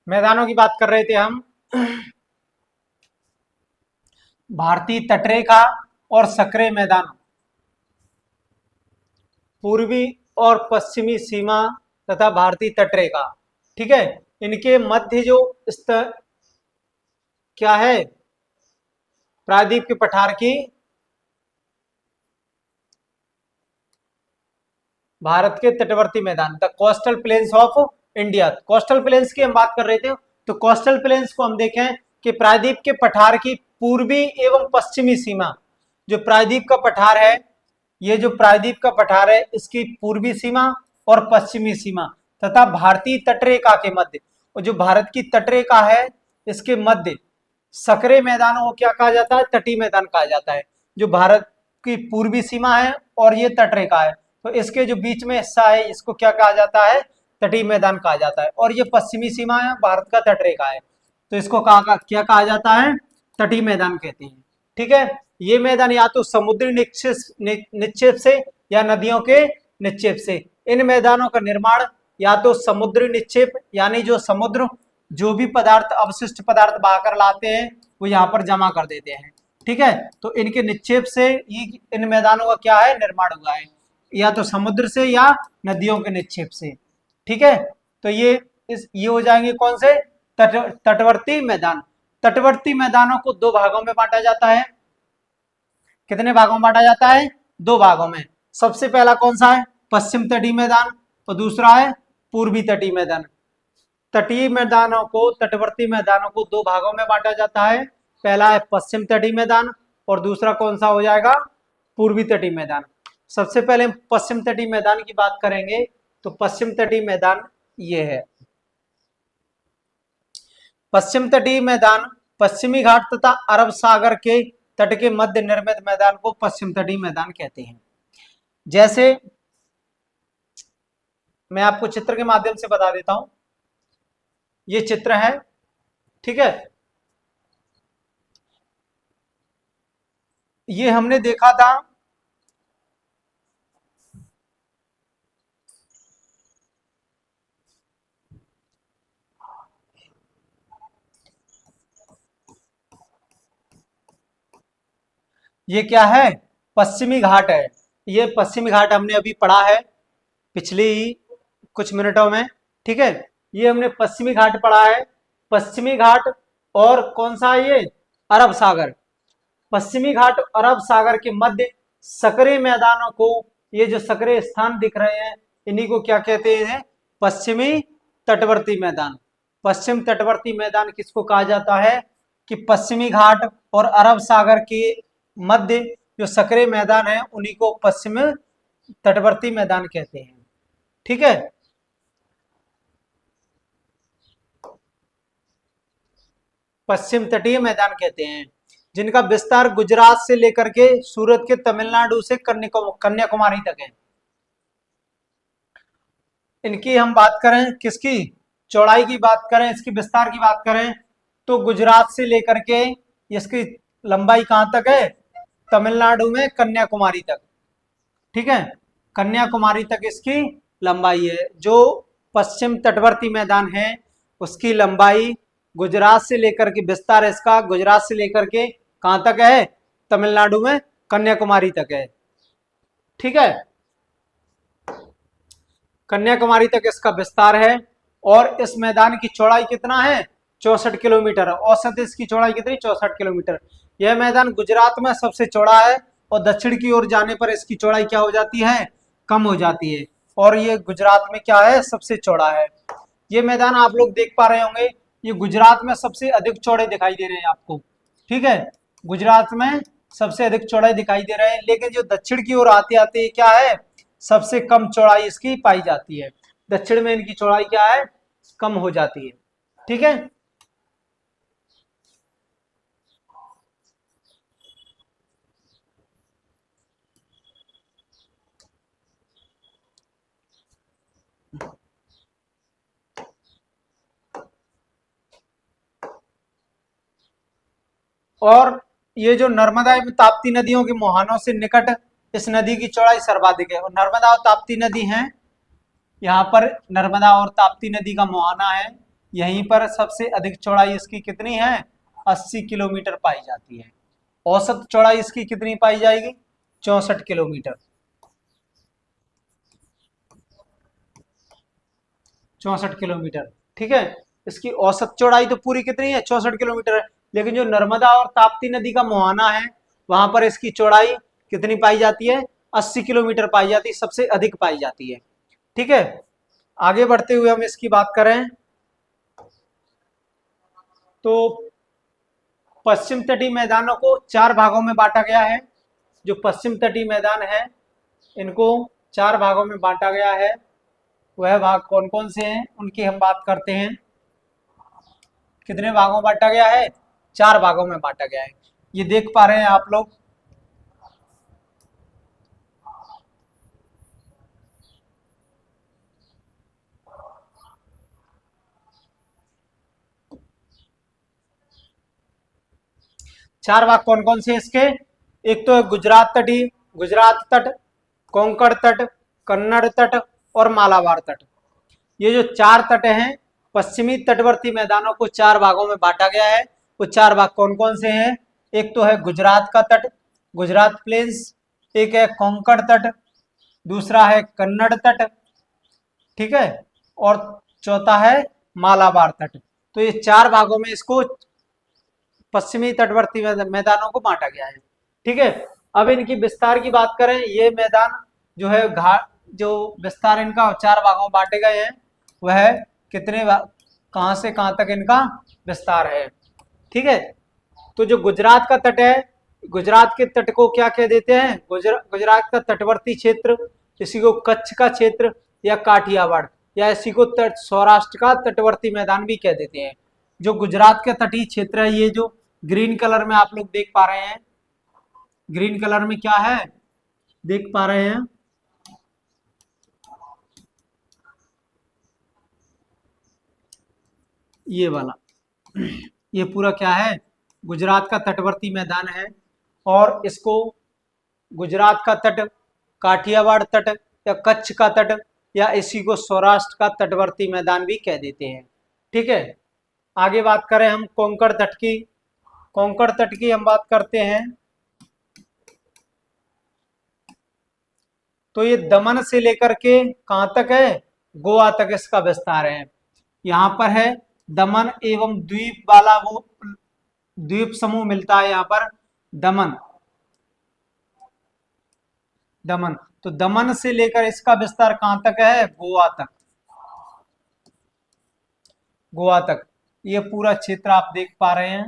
मैदानों की बात कर रहे थे हम। भारतीय तटरेखा और सक्रिय मैदान, पूर्वी और पश्चिमी सीमा तथा भारतीय तटरेखा, ठीक है। इनके मध्य जो स्तर क्या है, प्रायद्वीप के पठार की, भारत के तटवर्ती मैदान, the coastal planes of India. Coastal planes की हम बात कर रहे थे, तो कोस्टल प्लेन्स को हम देखें कि प्रायद्वीप के पठार की पूर्वी एवं पश्चिमी सीमा, जो प्रायद्वीप का पठार है, ये जो प्रायद्वीप का पठार है, इसकी पूर्वी सीमा और पश्चिमी सीमा तथा भारतीय तटरेखा के मध्य, और जो भारत की तटरेखा है इसके मध्य सक्रिय मैदानों को क्या कहा जाता है, तटीय मैदान कहा जाता है। जो भारत की पूर्वी सीमा है और ये तटरेखा है, तो इसके जो बीच में हिस्सा है इसको क्या कहा जाता है, तटीय मैदान कहा जाता है। और ये पश्चिमी सीमा है, भारत का तटरेखा है, तो इसको क्या कहा जाता है, तटीय मैदान कहते हैं, ठीक है। ये मैदान या तो समुद्री निक्षेप से या नदियों के निक्षेप से, इन मैदानों का निर्माण या तो समुद्री निक्षेप, यानी जो समुद्र जो भी पदार्थ, अवशिष्ट पदार्थ बहाकर लाते हैं वो यहाँ पर जमा कर देते हैं, ठीक है। तो इनके निक्षेप से इन मैदानों का क्या है, निर्माण हुआ है, या तो समुद्र से या नदियों के निक्षेप से, ठीक है। तो ये हो जाएंगे कौन से, तटवर्ती मैदान। तटवर्ती मैदानों को दो भागों में बांटा जाता है। कितने भागों में बांटा जाता है, दो भागों में। सबसे पहला कौन सा है, पश्चिम तटीय मैदान, और दूसरा है पूर्वी तटीय मैदान। तटीय मैदानों को, तटवर्ती मैदानों को दो भागों में बांटा जाता है। पहला है पश्चिम तटीय मैदान और दूसरा कौन सा हो जाएगा, पूर्वी तटीय मैदान। सबसे पहले हम पश्चिम तटीय मैदान की बात करेंगे, तो पश्चिम तटीय मैदान ये है। पश्चिम तटीय मैदान पश्चिमी घाट तथा अरब सागर के तट के मध्य निर्मित मैदान को पश्चिम तटीय मैदान कहते हैं। जैसे मैं आपको चित्र के माध्यम से बता देता हूं, ये चित्र है, ठीक है। ये हमने देखा था ये क्या है, पश्चिमी घाट है। ये पश्चिमी घाट हमने अभी पढ़ा है पिछली कुछ मिनटों में, ठीक है। ये हमने पश्चिमी घाट पढ़ा है। पश्चिमी घाट और कौन सा है ये, अरब सागर। पश्चिमी घाट अरब सागर के मध्य सक्रिय मैदानों को, ये जो सक्रिय स्थान दिख रहे हैं इन्हीं को क्या कहते हैं, पश्चिमी तटवर्ती मैदान। पश्चिम तटवर्ती मैदान किसको कहा जाता है, कि पश्चिमी घाट और अरब सागर के मध्य जो सक्रिय मैदान है उन्हीं को पश्चिम तटवर्ती मैदान कहते हैं, ठीक है। पश्चिम तटीय मैदान कहते हैं, जिनका विस्तार गुजरात से लेकर के सूरत के तमिलनाडु से कन्याकुमारी तक है। इनकी हम बात करें, किसकी चौड़ाई की बात करें, इसकी विस्तार की बात करें, तो गुजरात से लेकर के इसकी लंबाई कहां तक है, तमिलनाडु में कन्याकुमारी तक, ठीक है। कन्याकुमारी तक इसकी लंबाई है। जो पश्चिम तटवर्ती मैदान है उसकी लंबाई गुजरात से लेकर के, विस्तार इसका गुजरात से लेकर के कहां तक है, तमिलनाडु में कन्याकुमारी तक है, ठीक है। कन्याकुमारी तक इसका विस्तार है। और इस मैदान की चौड़ाई कितना है, 64 किलोमीटर। औसत इसकी चौड़ाई कितनी, 64 किलोमीटर। यह मैदान गुजरात में सबसे चौड़ा है और दक्षिण की ओर जाने पर इसकी चौड़ाई क्या हो जाती है, कम हो जाती है। और ये गुजरात में क्या है, सबसे चौड़ा है। ये मैदान आप लोग देख पा रहे होंगे, ये गुजरात में सबसे अधिक चौड़े दिखाई दे रहे हैं आपको, ठीक है। गुजरात में सबसे अधिक चौड़ाई दिखाई दे रहे हैं, लेकिन जो दक्षिण की ओर आते आते क्या है, सबसे कम चौड़ाई इसकी पाई जाती है। दक्षिण में इनकी चौड़ाई क्या है, कम हो जाती है, ठीक है। और ये जो नर्मदा एवं ताप्ती नदियों के मुहानों से निकट इस नदी की चौड़ाई सर्वाधिक है। और नर्मदा और ताप्ती नदी हैं, यहाँ पर नर्मदा और ताप्ती नदी का मुहाना है, यहीं पर सबसे अधिक चौड़ाई इसकी कितनी है, 80 किलोमीटर पाई जाती है। औसत चौड़ाई इसकी कितनी पाई जाएगी, 64 किलोमीटर, 64 किलोमीटर। ठीक है, इसकी औसत चौड़ाई तो पूरी कितनी है, 64 किलोमीटर है। लेकिन जो नर्मदा और ताप्ती नदी का मुहाना है वहां पर इसकी चौड़ाई कितनी पाई जाती है, 80 किलोमीटर पाई जाती है, सबसे अधिक पाई जाती है। ठीक है, आगे बढ़ते हुए हम इसकी बात करें तो पश्चिम तटीय मैदानों को 4 भागों में बांटा गया है। जो पश्चिम तटीय मैदान है इनको 4 भागों में बांटा गया है। वह भाग कौन कौन से हैं उनकी हम बात करते हैं। कितने भागों में बांटा गया है, 4 भागों में बांटा गया है। ये देख पा रहे हैं आप लोग। चार भाग कौन कौन से इसके, एक तो है गुजरात तटीय, गुजरात तट, कोंकण तट, कन्नड़ तट और मालाबार तट। ये जो 4 तट हैं पश्चिमी तटवर्ती मैदानों को 4 भागों में बांटा गया है। वो 4 भाग कौन कौन से हैं, एक तो है गुजरात का तट, गुजरात प्लेन्स, एक है कोंकण तट, दूसरा है कन्नड़ तट, ठीक है, और चौथा है मालाबार तट। तो ये 4 भागों में इसको पश्चिमी तटवर्ती मैदानों को बांटा गया है। ठीक है, अब इनकी विस्तार की बात करें, ये मैदान जो है घाट, जो विस्तार इनका 4 भागों में बांटे गए हैं वह कितने कहां से कहां तक इनका विस्तार है। ठीक है, तो जो गुजरात का तट है, गुजरात के तट को क्या कह देते हैं, गुजरात का तटवर्ती क्षेत्र, इसी को कच्छ का क्षेत्र या काठियावाड़, या इसी को सौराष्ट्र का तटवर्ती मैदान भी कह देते हैं। जो गुजरात का तटीय क्षेत्र है, ये जो ग्रीन कलर में आप लोग देख पा रहे हैं, ग्रीन कलर में क्या है देख पा रहे हैं, ये वाला, ये पूरा क्या है, गुजरात का तटवर्ती मैदान है। और इसको गुजरात का तट, काठियावाड़ तट या कच्छ का तट या इसी को सौराष्ट्र का तटवर्ती मैदान भी कह देते हैं। ठीक है, आगे बात करें हम कोंकण तट की, कोंकण तट की हम बात करते हैं तो ये दमन से लेकर के कहां तक है, गोवा तक इसका विस्तार है। यहाँ पर है दमन एवं द्वीप वाला वो द्वीप समूह मिलता है यहाँ पर, दमन, दमन, तो दमन से लेकर इसका विस्तार कहां तक है, गोवा तक, गोवा तक। ये पूरा क्षेत्र आप देख पा रहे हैं।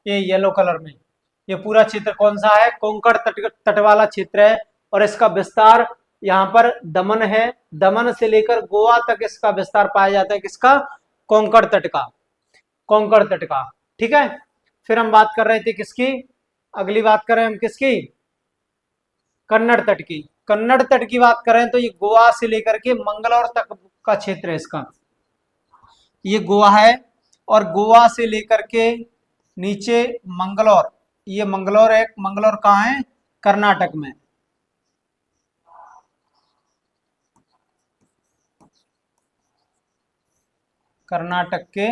ये येलो कलर में, ये पूरा क्षेत्र कौन सा है, कोंकण तट वाला क्षेत्र है। और इसका विस्तार यहाँ पर दमन है, दमन से लेकर गोवा तक इसका विस्तार पाया जाता है, किसका, कोंकण तट का, कोंकण तट का। ठीक है, फिर हम बात कर रहे थे किसकी, अगली बात करें हम किसकी, कन्नड़ तट की। कन्नड़ तट की बात करें तो ये गोवा से लेकर के मंगलौर तक का क्षेत्र है इसका, ये गोवा है। और गोवा से लेकर के नीचे मंगलौर, ये मंगलौर है, मंगलौर कहाँ है, कर्नाटक में, कर्नाटक के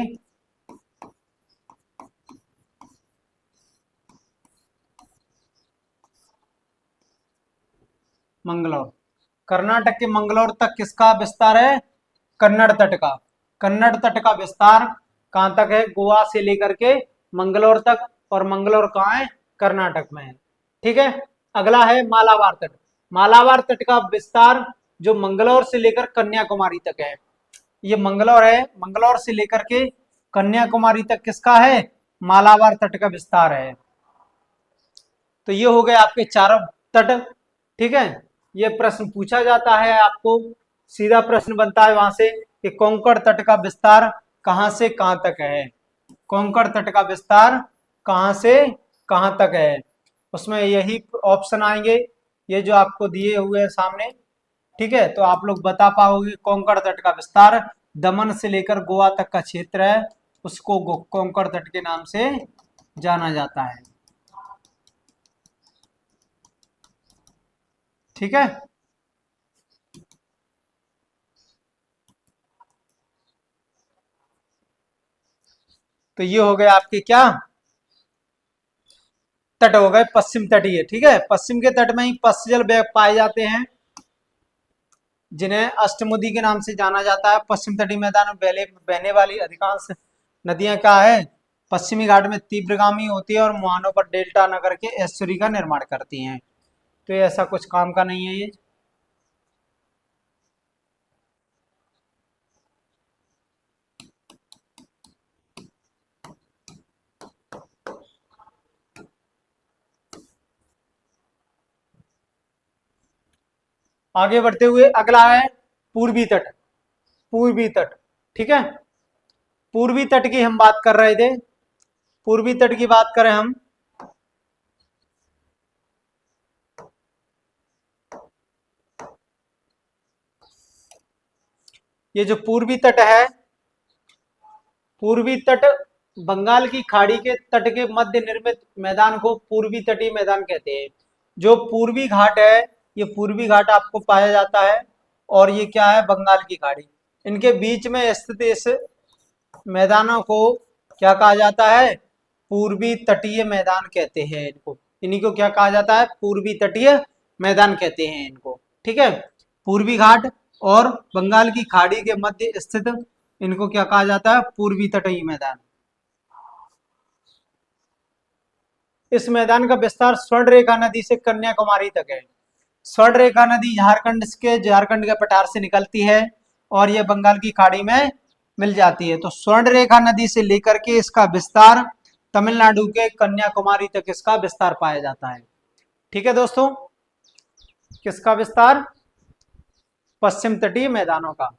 मंगलौर, कर्नाटक के मंगलौर तक किसका विस्तार है, कन्नड़ तट का। कन्नड़ तट का विस्तार कहां तक है, गोवा से लेकर के मंगलौर तक, और मंगलौर कहाँ है, कर्नाटक में है। ठीक है, अगला है मालाबार तट। मालाबार तट का विस्तार जो मंगलौर से लेकर कन्याकुमारी तक है, ये मंगलौर है, मंगलौर से लेकर के कन्याकुमारी तक किसका है, मालाबार तट का विस्तार है। तो ये हो गए आपके चारों तट। ठीक है, ये प्रश्न पूछा जाता है आपको, सीधा प्रश्न बनता है वहां से कि कोंकण तट का विस्तार कहां से कहां तक है, कोंकण तट का विस्तार कहां से कहां तक है, उसमें यही ऑप्शन आएंगे, ये जो आपको दिए हुए हैं सामने, ठीक है, तो आप लोग बता पाओगे कोंकण तट का विस्तार दमन से लेकर गोवा तक का क्षेत्र है, उसको कोंकण तट के नाम से जाना जाता है। ठीक है, तो ये हो गए आपके क्या तट हो गए पश्चिम तटीय। ठीक है, पश्चिम के तट में ही पश्च जल पाए जाते हैं, जिन्हें अष्टमुदी के नाम से जाना जाता है। पश्चिम तटीय मैदान में बहने वाली अधिकांश नदियां क्या है, पश्चिमी घाट में तीव्रगामी होती है और मुहानों पर डेल्टा न करके एस्चुरी का निर्माण करती हैं। तो ये ऐसा कुछ काम का नहीं है ये। आगे बढ़ते हुए अगला है पूर्वी तट। पूर्वी तट, ठीक है, पूर्वी तट की हम बात कर रहे थे। पूर्वी तट की बात करें हम, ये जो पूर्वी तट है, पूर्वी तट बंगाल की खाड़ी के तट के मध्य निर्मित मैदान को पूर्वी तटीय मैदान कहते हैं। जो पूर्वी घाट है, ये पूर्वी घाट आपको पाया जाता है, और ये क्या है, बंगाल की खाड़ी, इनके बीच में स्थित इस मैदानों को क्या कहा जाता है, पूर्वी तटीय मैदान कहते हैं इनको। इन्हीं को क्या कहा जाता है, पूर्वी तटीय मैदान कहते हैं इनको। ठीक है, पूर्वी घाट और बंगाल की खाड़ी के मध्य स्थित इनको क्या कहा जाता है, पूर्वी तटीय मैदान। इस मैदान का विस्तार स्वर्ण रेखा नदी से कन्याकुमारी तक है। स्वर्ण रेखा नदी झारखंड के पठार से निकलती है और यह बंगाल की खाड़ी में मिल जाती है। तो स्वर्ण रेखा नदी से लेकर के इसका विस्तार तमिलनाडु के कन्याकुमारी तक इसका विस्तार पाया जाता है। ठीक है दोस्तों, किसका विस्तार, पश्चिम तटीय मैदानों का।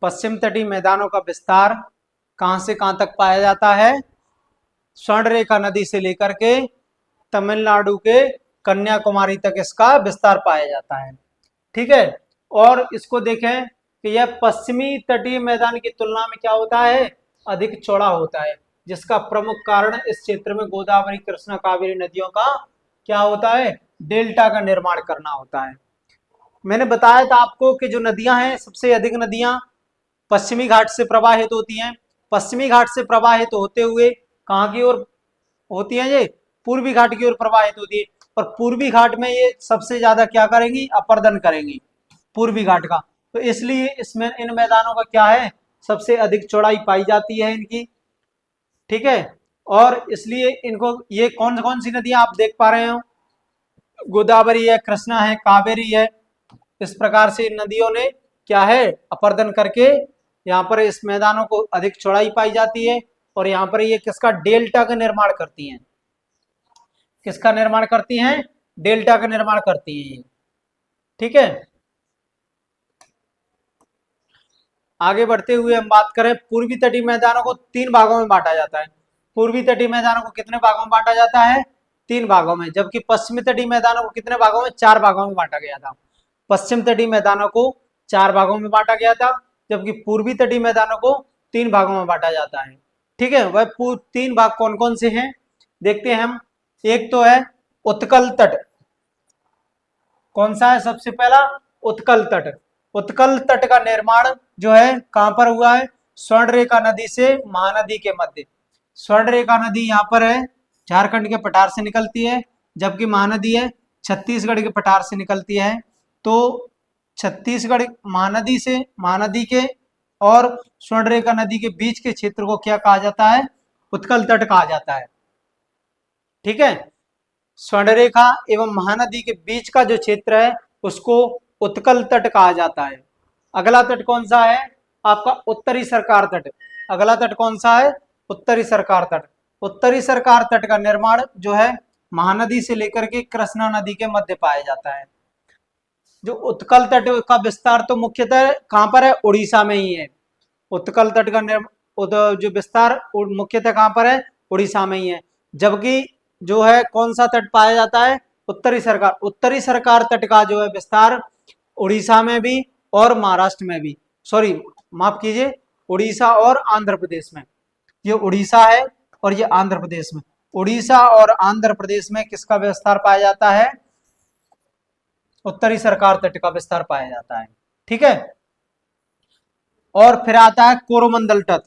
पश्चिम तटीय मैदानों का विस्तार कहां से कहां तक पाया जाता है, स्वर्ण रेखा नदी से लेकर के तमिलनाडु के कन्याकुमारी तक इसका विस्तार पाया जाता है। ठीक है, और इसको देखें कि यह पश्चिमी तटीय मैदान की तुलना में क्या होता है, अधिक चौड़ा होता है, जिसका प्रमुख कारण इस क्षेत्र में गोदावरी कृष्णा कावेरी नदियों का क्या होता है, डेल्टा का निर्माण करना होता है। मैंने बताया था आपको कि जो नदियां हैं, सबसे अधिक नदियां पश्चिमी घाट से प्रवाहित होती हैं। पश्चिमी घाट से प्रवाहित होते हुए कहाँ की ओर होती है, ये पूर्वी घाट की ओर प्रवाहित होती है, और पूर्वी घाट में ये सबसे ज्यादा क्या करेंगी, अपर्दन करेंगी पूर्वी घाट का। तो इसलिए इसमें इन मैदानों का क्या है, सबसे अधिक चौड़ाई पाई जाती है इनकी। ठीक है, और इसलिए इनको, ये कौन कौन सी नदियां आप देख पा रहे हो, गोदावरी है, कृष्णा है, कावेरी है, इस प्रकार से इन नदियों ने क्या है, अपर्दन करके यहाँ पर इस मैदानों को अधिक चौड़ाई पाई जाती है, और यहाँ पर ये किसका, डेल्टा का निर्माण करती हैं। किसका निर्माण करती हैं, डेल्टा का निर्माण करती हैं। ठीक है, आगे बढ़ते हुए हम बात करें, पूर्वी तटीय मैदानों को 3 भागों में बांटा जाता है। पूर्वी तटीय मैदानों को कितने भागों में बांटा जाता है, 3 भागों में, जबकि पश्चिमी तटीय मैदानों को कितने भागों में, 4 भागों में बांटा गया था। पश्चिम तटीय मैदानों को 4 भागों में बांटा गया था, जबकि पूर्वी तटीय मैदानों को 3 भागों में बांटा जाता है। ठीक है, वह 3 भाग कौन कौन से हैं, देखते हैं हम। एक तो है उत्कल तट। कौन सा है, सबसे पहला उत्कल तट। उत्कल तट का निर्माण जो है कहां पर हुआ है, स्वर्ण रेखा नदी से महानदी के मध्य। स्वर्ण रेखा नदी यहाँ पर है, झारखंड के पठार से निकलती है, जबकि महानदी है छत्तीसगढ़ के पठार से निकलती है। तो छत्तीसगढ़ महानदी से, महानदी के और स्वर्ण रेखा नदी के बीच के क्षेत्र को क्या कहा जाता है, उत्कल तट कहा जाता है। ठीक है, स्वर्ण रेखा एवं महानदी के बीच का जो क्षेत्र है उसको उत्कल तट कहा जाता है। अगला तट कौन सा है, आपका उत्तरी सरकार तट। अगला तट कौन सा है, उत्तरी सरकार तट। उत्तरी सरकार तट का निर्माण जो है महानदी से लेकर के कृष्णा नदी के मध्य पाया जाता है। जो उत्कल तट का विस्तार तो मुख्यतः कहां पर है, उड़ीसा में ही है। उत्कल तट का जो विस्तार मुख्यतः कहां पर है, उड़ीसा में ही है। जबकि जो है कौन सा तट पाया जाता है, उत्तरी सरकार तट का जो है विस्तार उड़ीसा में भी और महाराष्ट्र में भी, सॉरी माफ कीजिए, उड़ीसा और आंध्र प्रदेश में। ये उड़ीसा है और ये आंध्र प्रदेश में, उड़ीसा और आंध्र प्रदेश में किसका विस्तार पाया जाता है, उत्तरी सरकार तट का विस्तार पाया जाता है। ठीक है, और फिर आता है कोरोमंडल तट।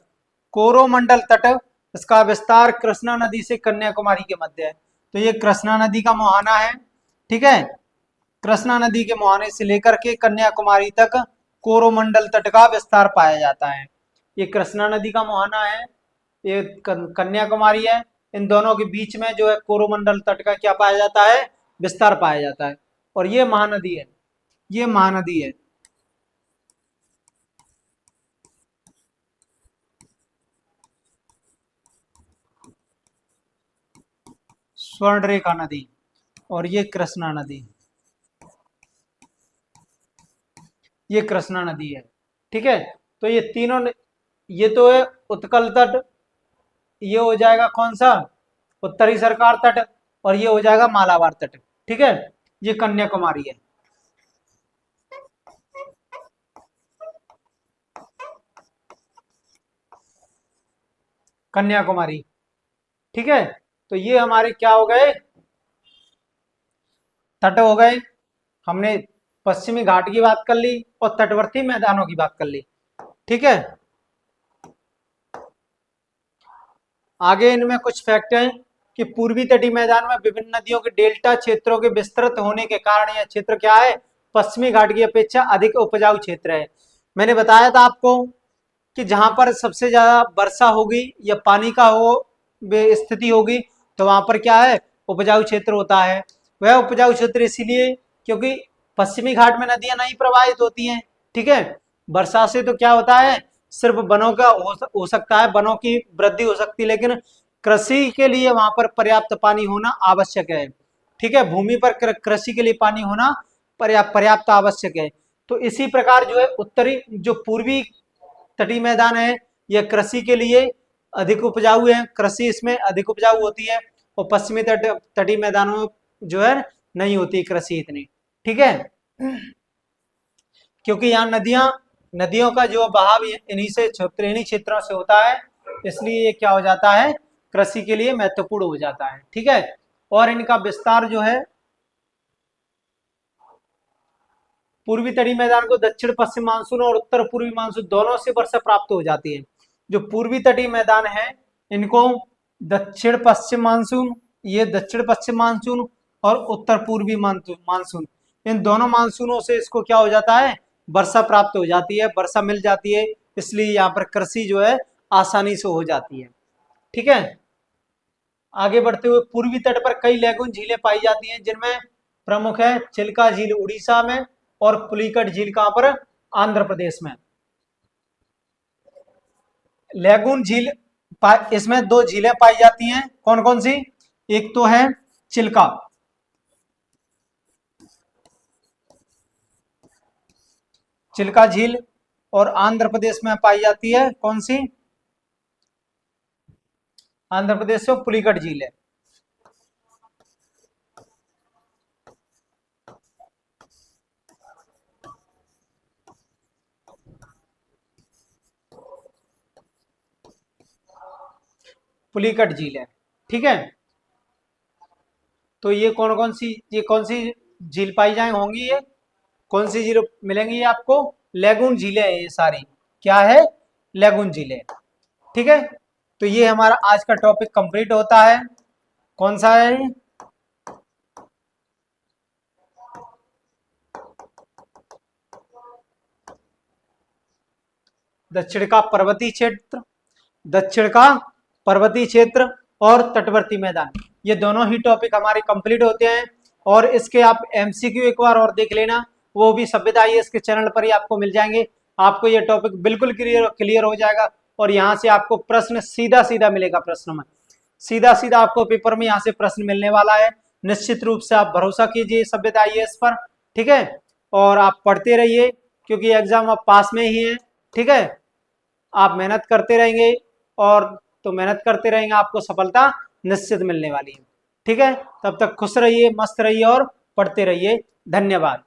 कोरोमंडल तट, इसका विस्तार कृष्णा नदी से कन्याकुमारी के मध्य है। तो ये कृष्णा नदी का मुहाना है। ठीक है, कृष्णा नदी के मुहाने से लेकर के कन्याकुमारी तक कोरोमंडल तट का विस्तार पाया जाता है। ये कृष्णा नदी का मुहाना है, ये कन्याकुमारी है, इन दोनों के बीच में जो है कोरोमंडल तट का क्या पाया जाता है, विस्तार पाया जाता है। और ये महानदी है, ये महानदी है। स्वर्णरेखा नदी और ये कृष्णा नदी, ये कृष्णा नदी है। ठीक है, तो ये तीनों ये तो है उत्कल तट, ये हो जाएगा कौन सा, उत्तरी सरकार तट, और ये हो जाएगा मालाबार तट। ठीक है, ये कन्याकुमारी है। कन्याकुमारी। ठीक है, तो ये हमारे क्या हो गए, तट हो गए। हमने पश्चिमी घाट की बात कर ली और तटवर्ती मैदानों की बात कर ली। ठीक है, आगे इनमें कुछ फैक्ट हैं कि पूर्वी तटीय मैदान में विभिन्न नदियों के डेल्टा क्षेत्रों के विस्तृत होने के कारण यह क्षेत्र क्या है, पश्चिमी घाट की अपेक्षा अधिक उपजाऊ क्षेत्र है। मैंने बताया था आपको कि जहां पर सबसे ज्यादा वर्षा होगी या पानी का हो स्थिति होगी तो वहां पर क्या है, उपजाऊ क्षेत्र होता है। वह उपजाऊ क्षेत्र इसीलिए क्योंकि पश्चिमी घाट में नदियां नहीं प्रवाहित होती हैं। ठीक है, वर्षा से तो क्या होता है, सिर्फ वनों का हो सकता है, वनों की वृद्धि हो सकती है, लेकिन कृषि के लिए वहां पर पर्याप्त पानी होना आवश्यक है। ठीक है, भूमि पर कृषि के लिए पानी होना पर्याप्त आवश्यक है। तो इसी प्रकार जो है उत्तरी जो पूर्वी तटीय मैदान है यह कृषि के लिए अधिक उपजाऊ है, कृषि इसमें अधिक उपजाऊ होती है, और पश्चिमी तटीय मैदानों में जो है नहीं होती कृषि इतनी। ठीक है, क्योंकि यहाँ नदियों का जो बहाव इन्हीं क्षेत्रों से होता है, इसलिए ये क्या हो जाता है, कृषि के लिए महत्वपूर्ण हो जाता है। ठीक है, और इनका विस्तार जो है पूर्वी तटीय मैदान को दक्षिण पश्चिम मानसून और उत्तर पूर्वी मानसून दोनों से वर्षा प्राप्त हो जाती है। जो पूर्वी तटीय मैदान है इनको दक्षिण पश्चिम मानसून, ये दक्षिण पश्चिम मानसून और उत्तर पूर्वी मानसून, इन दोनों मानसूनों से इसको क्या हो जाता है, वर्षा प्राप्त हो जाती है, वर्षा मिल जाती है, इसलिए यहाँ पर कृषि जो है आसानी से हो जाती है। ठीक है, आगे बढ़ते हुए पूर्वी तट पर कई लैगून झीलें पाई जाती हैं, जिनमें प्रमुख है चिल्का झील उड़ीसा में और पुलिकट झील कहां पर, आंध्र प्रदेश में। लैगून झील इसमें दो झीलें पाई जाती हैं, कौन कौन सी, एक तो है चिल्का, चिल्का झील, और आंध्र प्रदेश में पाई जाती है कौन सी, आंध्र प्रदेश में पुलिकट झील है। पुलिकट झील है। ठीक है, तो ये कौन सी झील पाई जाए होंगी, ये कौन सी झील मिलेंगी ये आपको, लैगून झीलें हैं ये सारी, क्या है, लैगून झीलें। ठीक है, तो ये हमारा आज का टॉपिक कंप्लीट होता है। कौन सा है, दक्षिण का पर्वतीय क्षेत्र, दक्षिण का पर्वतीय क्षेत्र और तटवर्ती मैदान, ये दोनों ही टॉपिक हमारे कंप्लीट होते हैं। और इसके आप एमसीक्यू एक बार और देख लेना, वो भी सभ्यता आईएएस के चैनल पर ही आपको मिल जाएंगे। आपको ये टॉपिक बिल्कुल क्लियर हो जाएगा, और यहाँ से आपको प्रश्न सीधा सीधा मिलेगा, प्रश्न में सीधा सीधा आपको पेपर में यहाँ से प्रश्न मिलने वाला है। निश्चित रूप से आप भरोसा कीजिए सभ्यता आईएएस पर। ठीक है, और आप पढ़ते रहिए, क्योंकि एग्जाम अब पास में ही है। ठीक है, आप मेहनत करते रहेंगे, और तो मेहनत करते रहेंगे आपको सफलता निश्चित मिलने वाली है। ठीक है, तब तक खुश रहिए, मस्त रहिए और पढ़ते रहिए। धन्यवाद।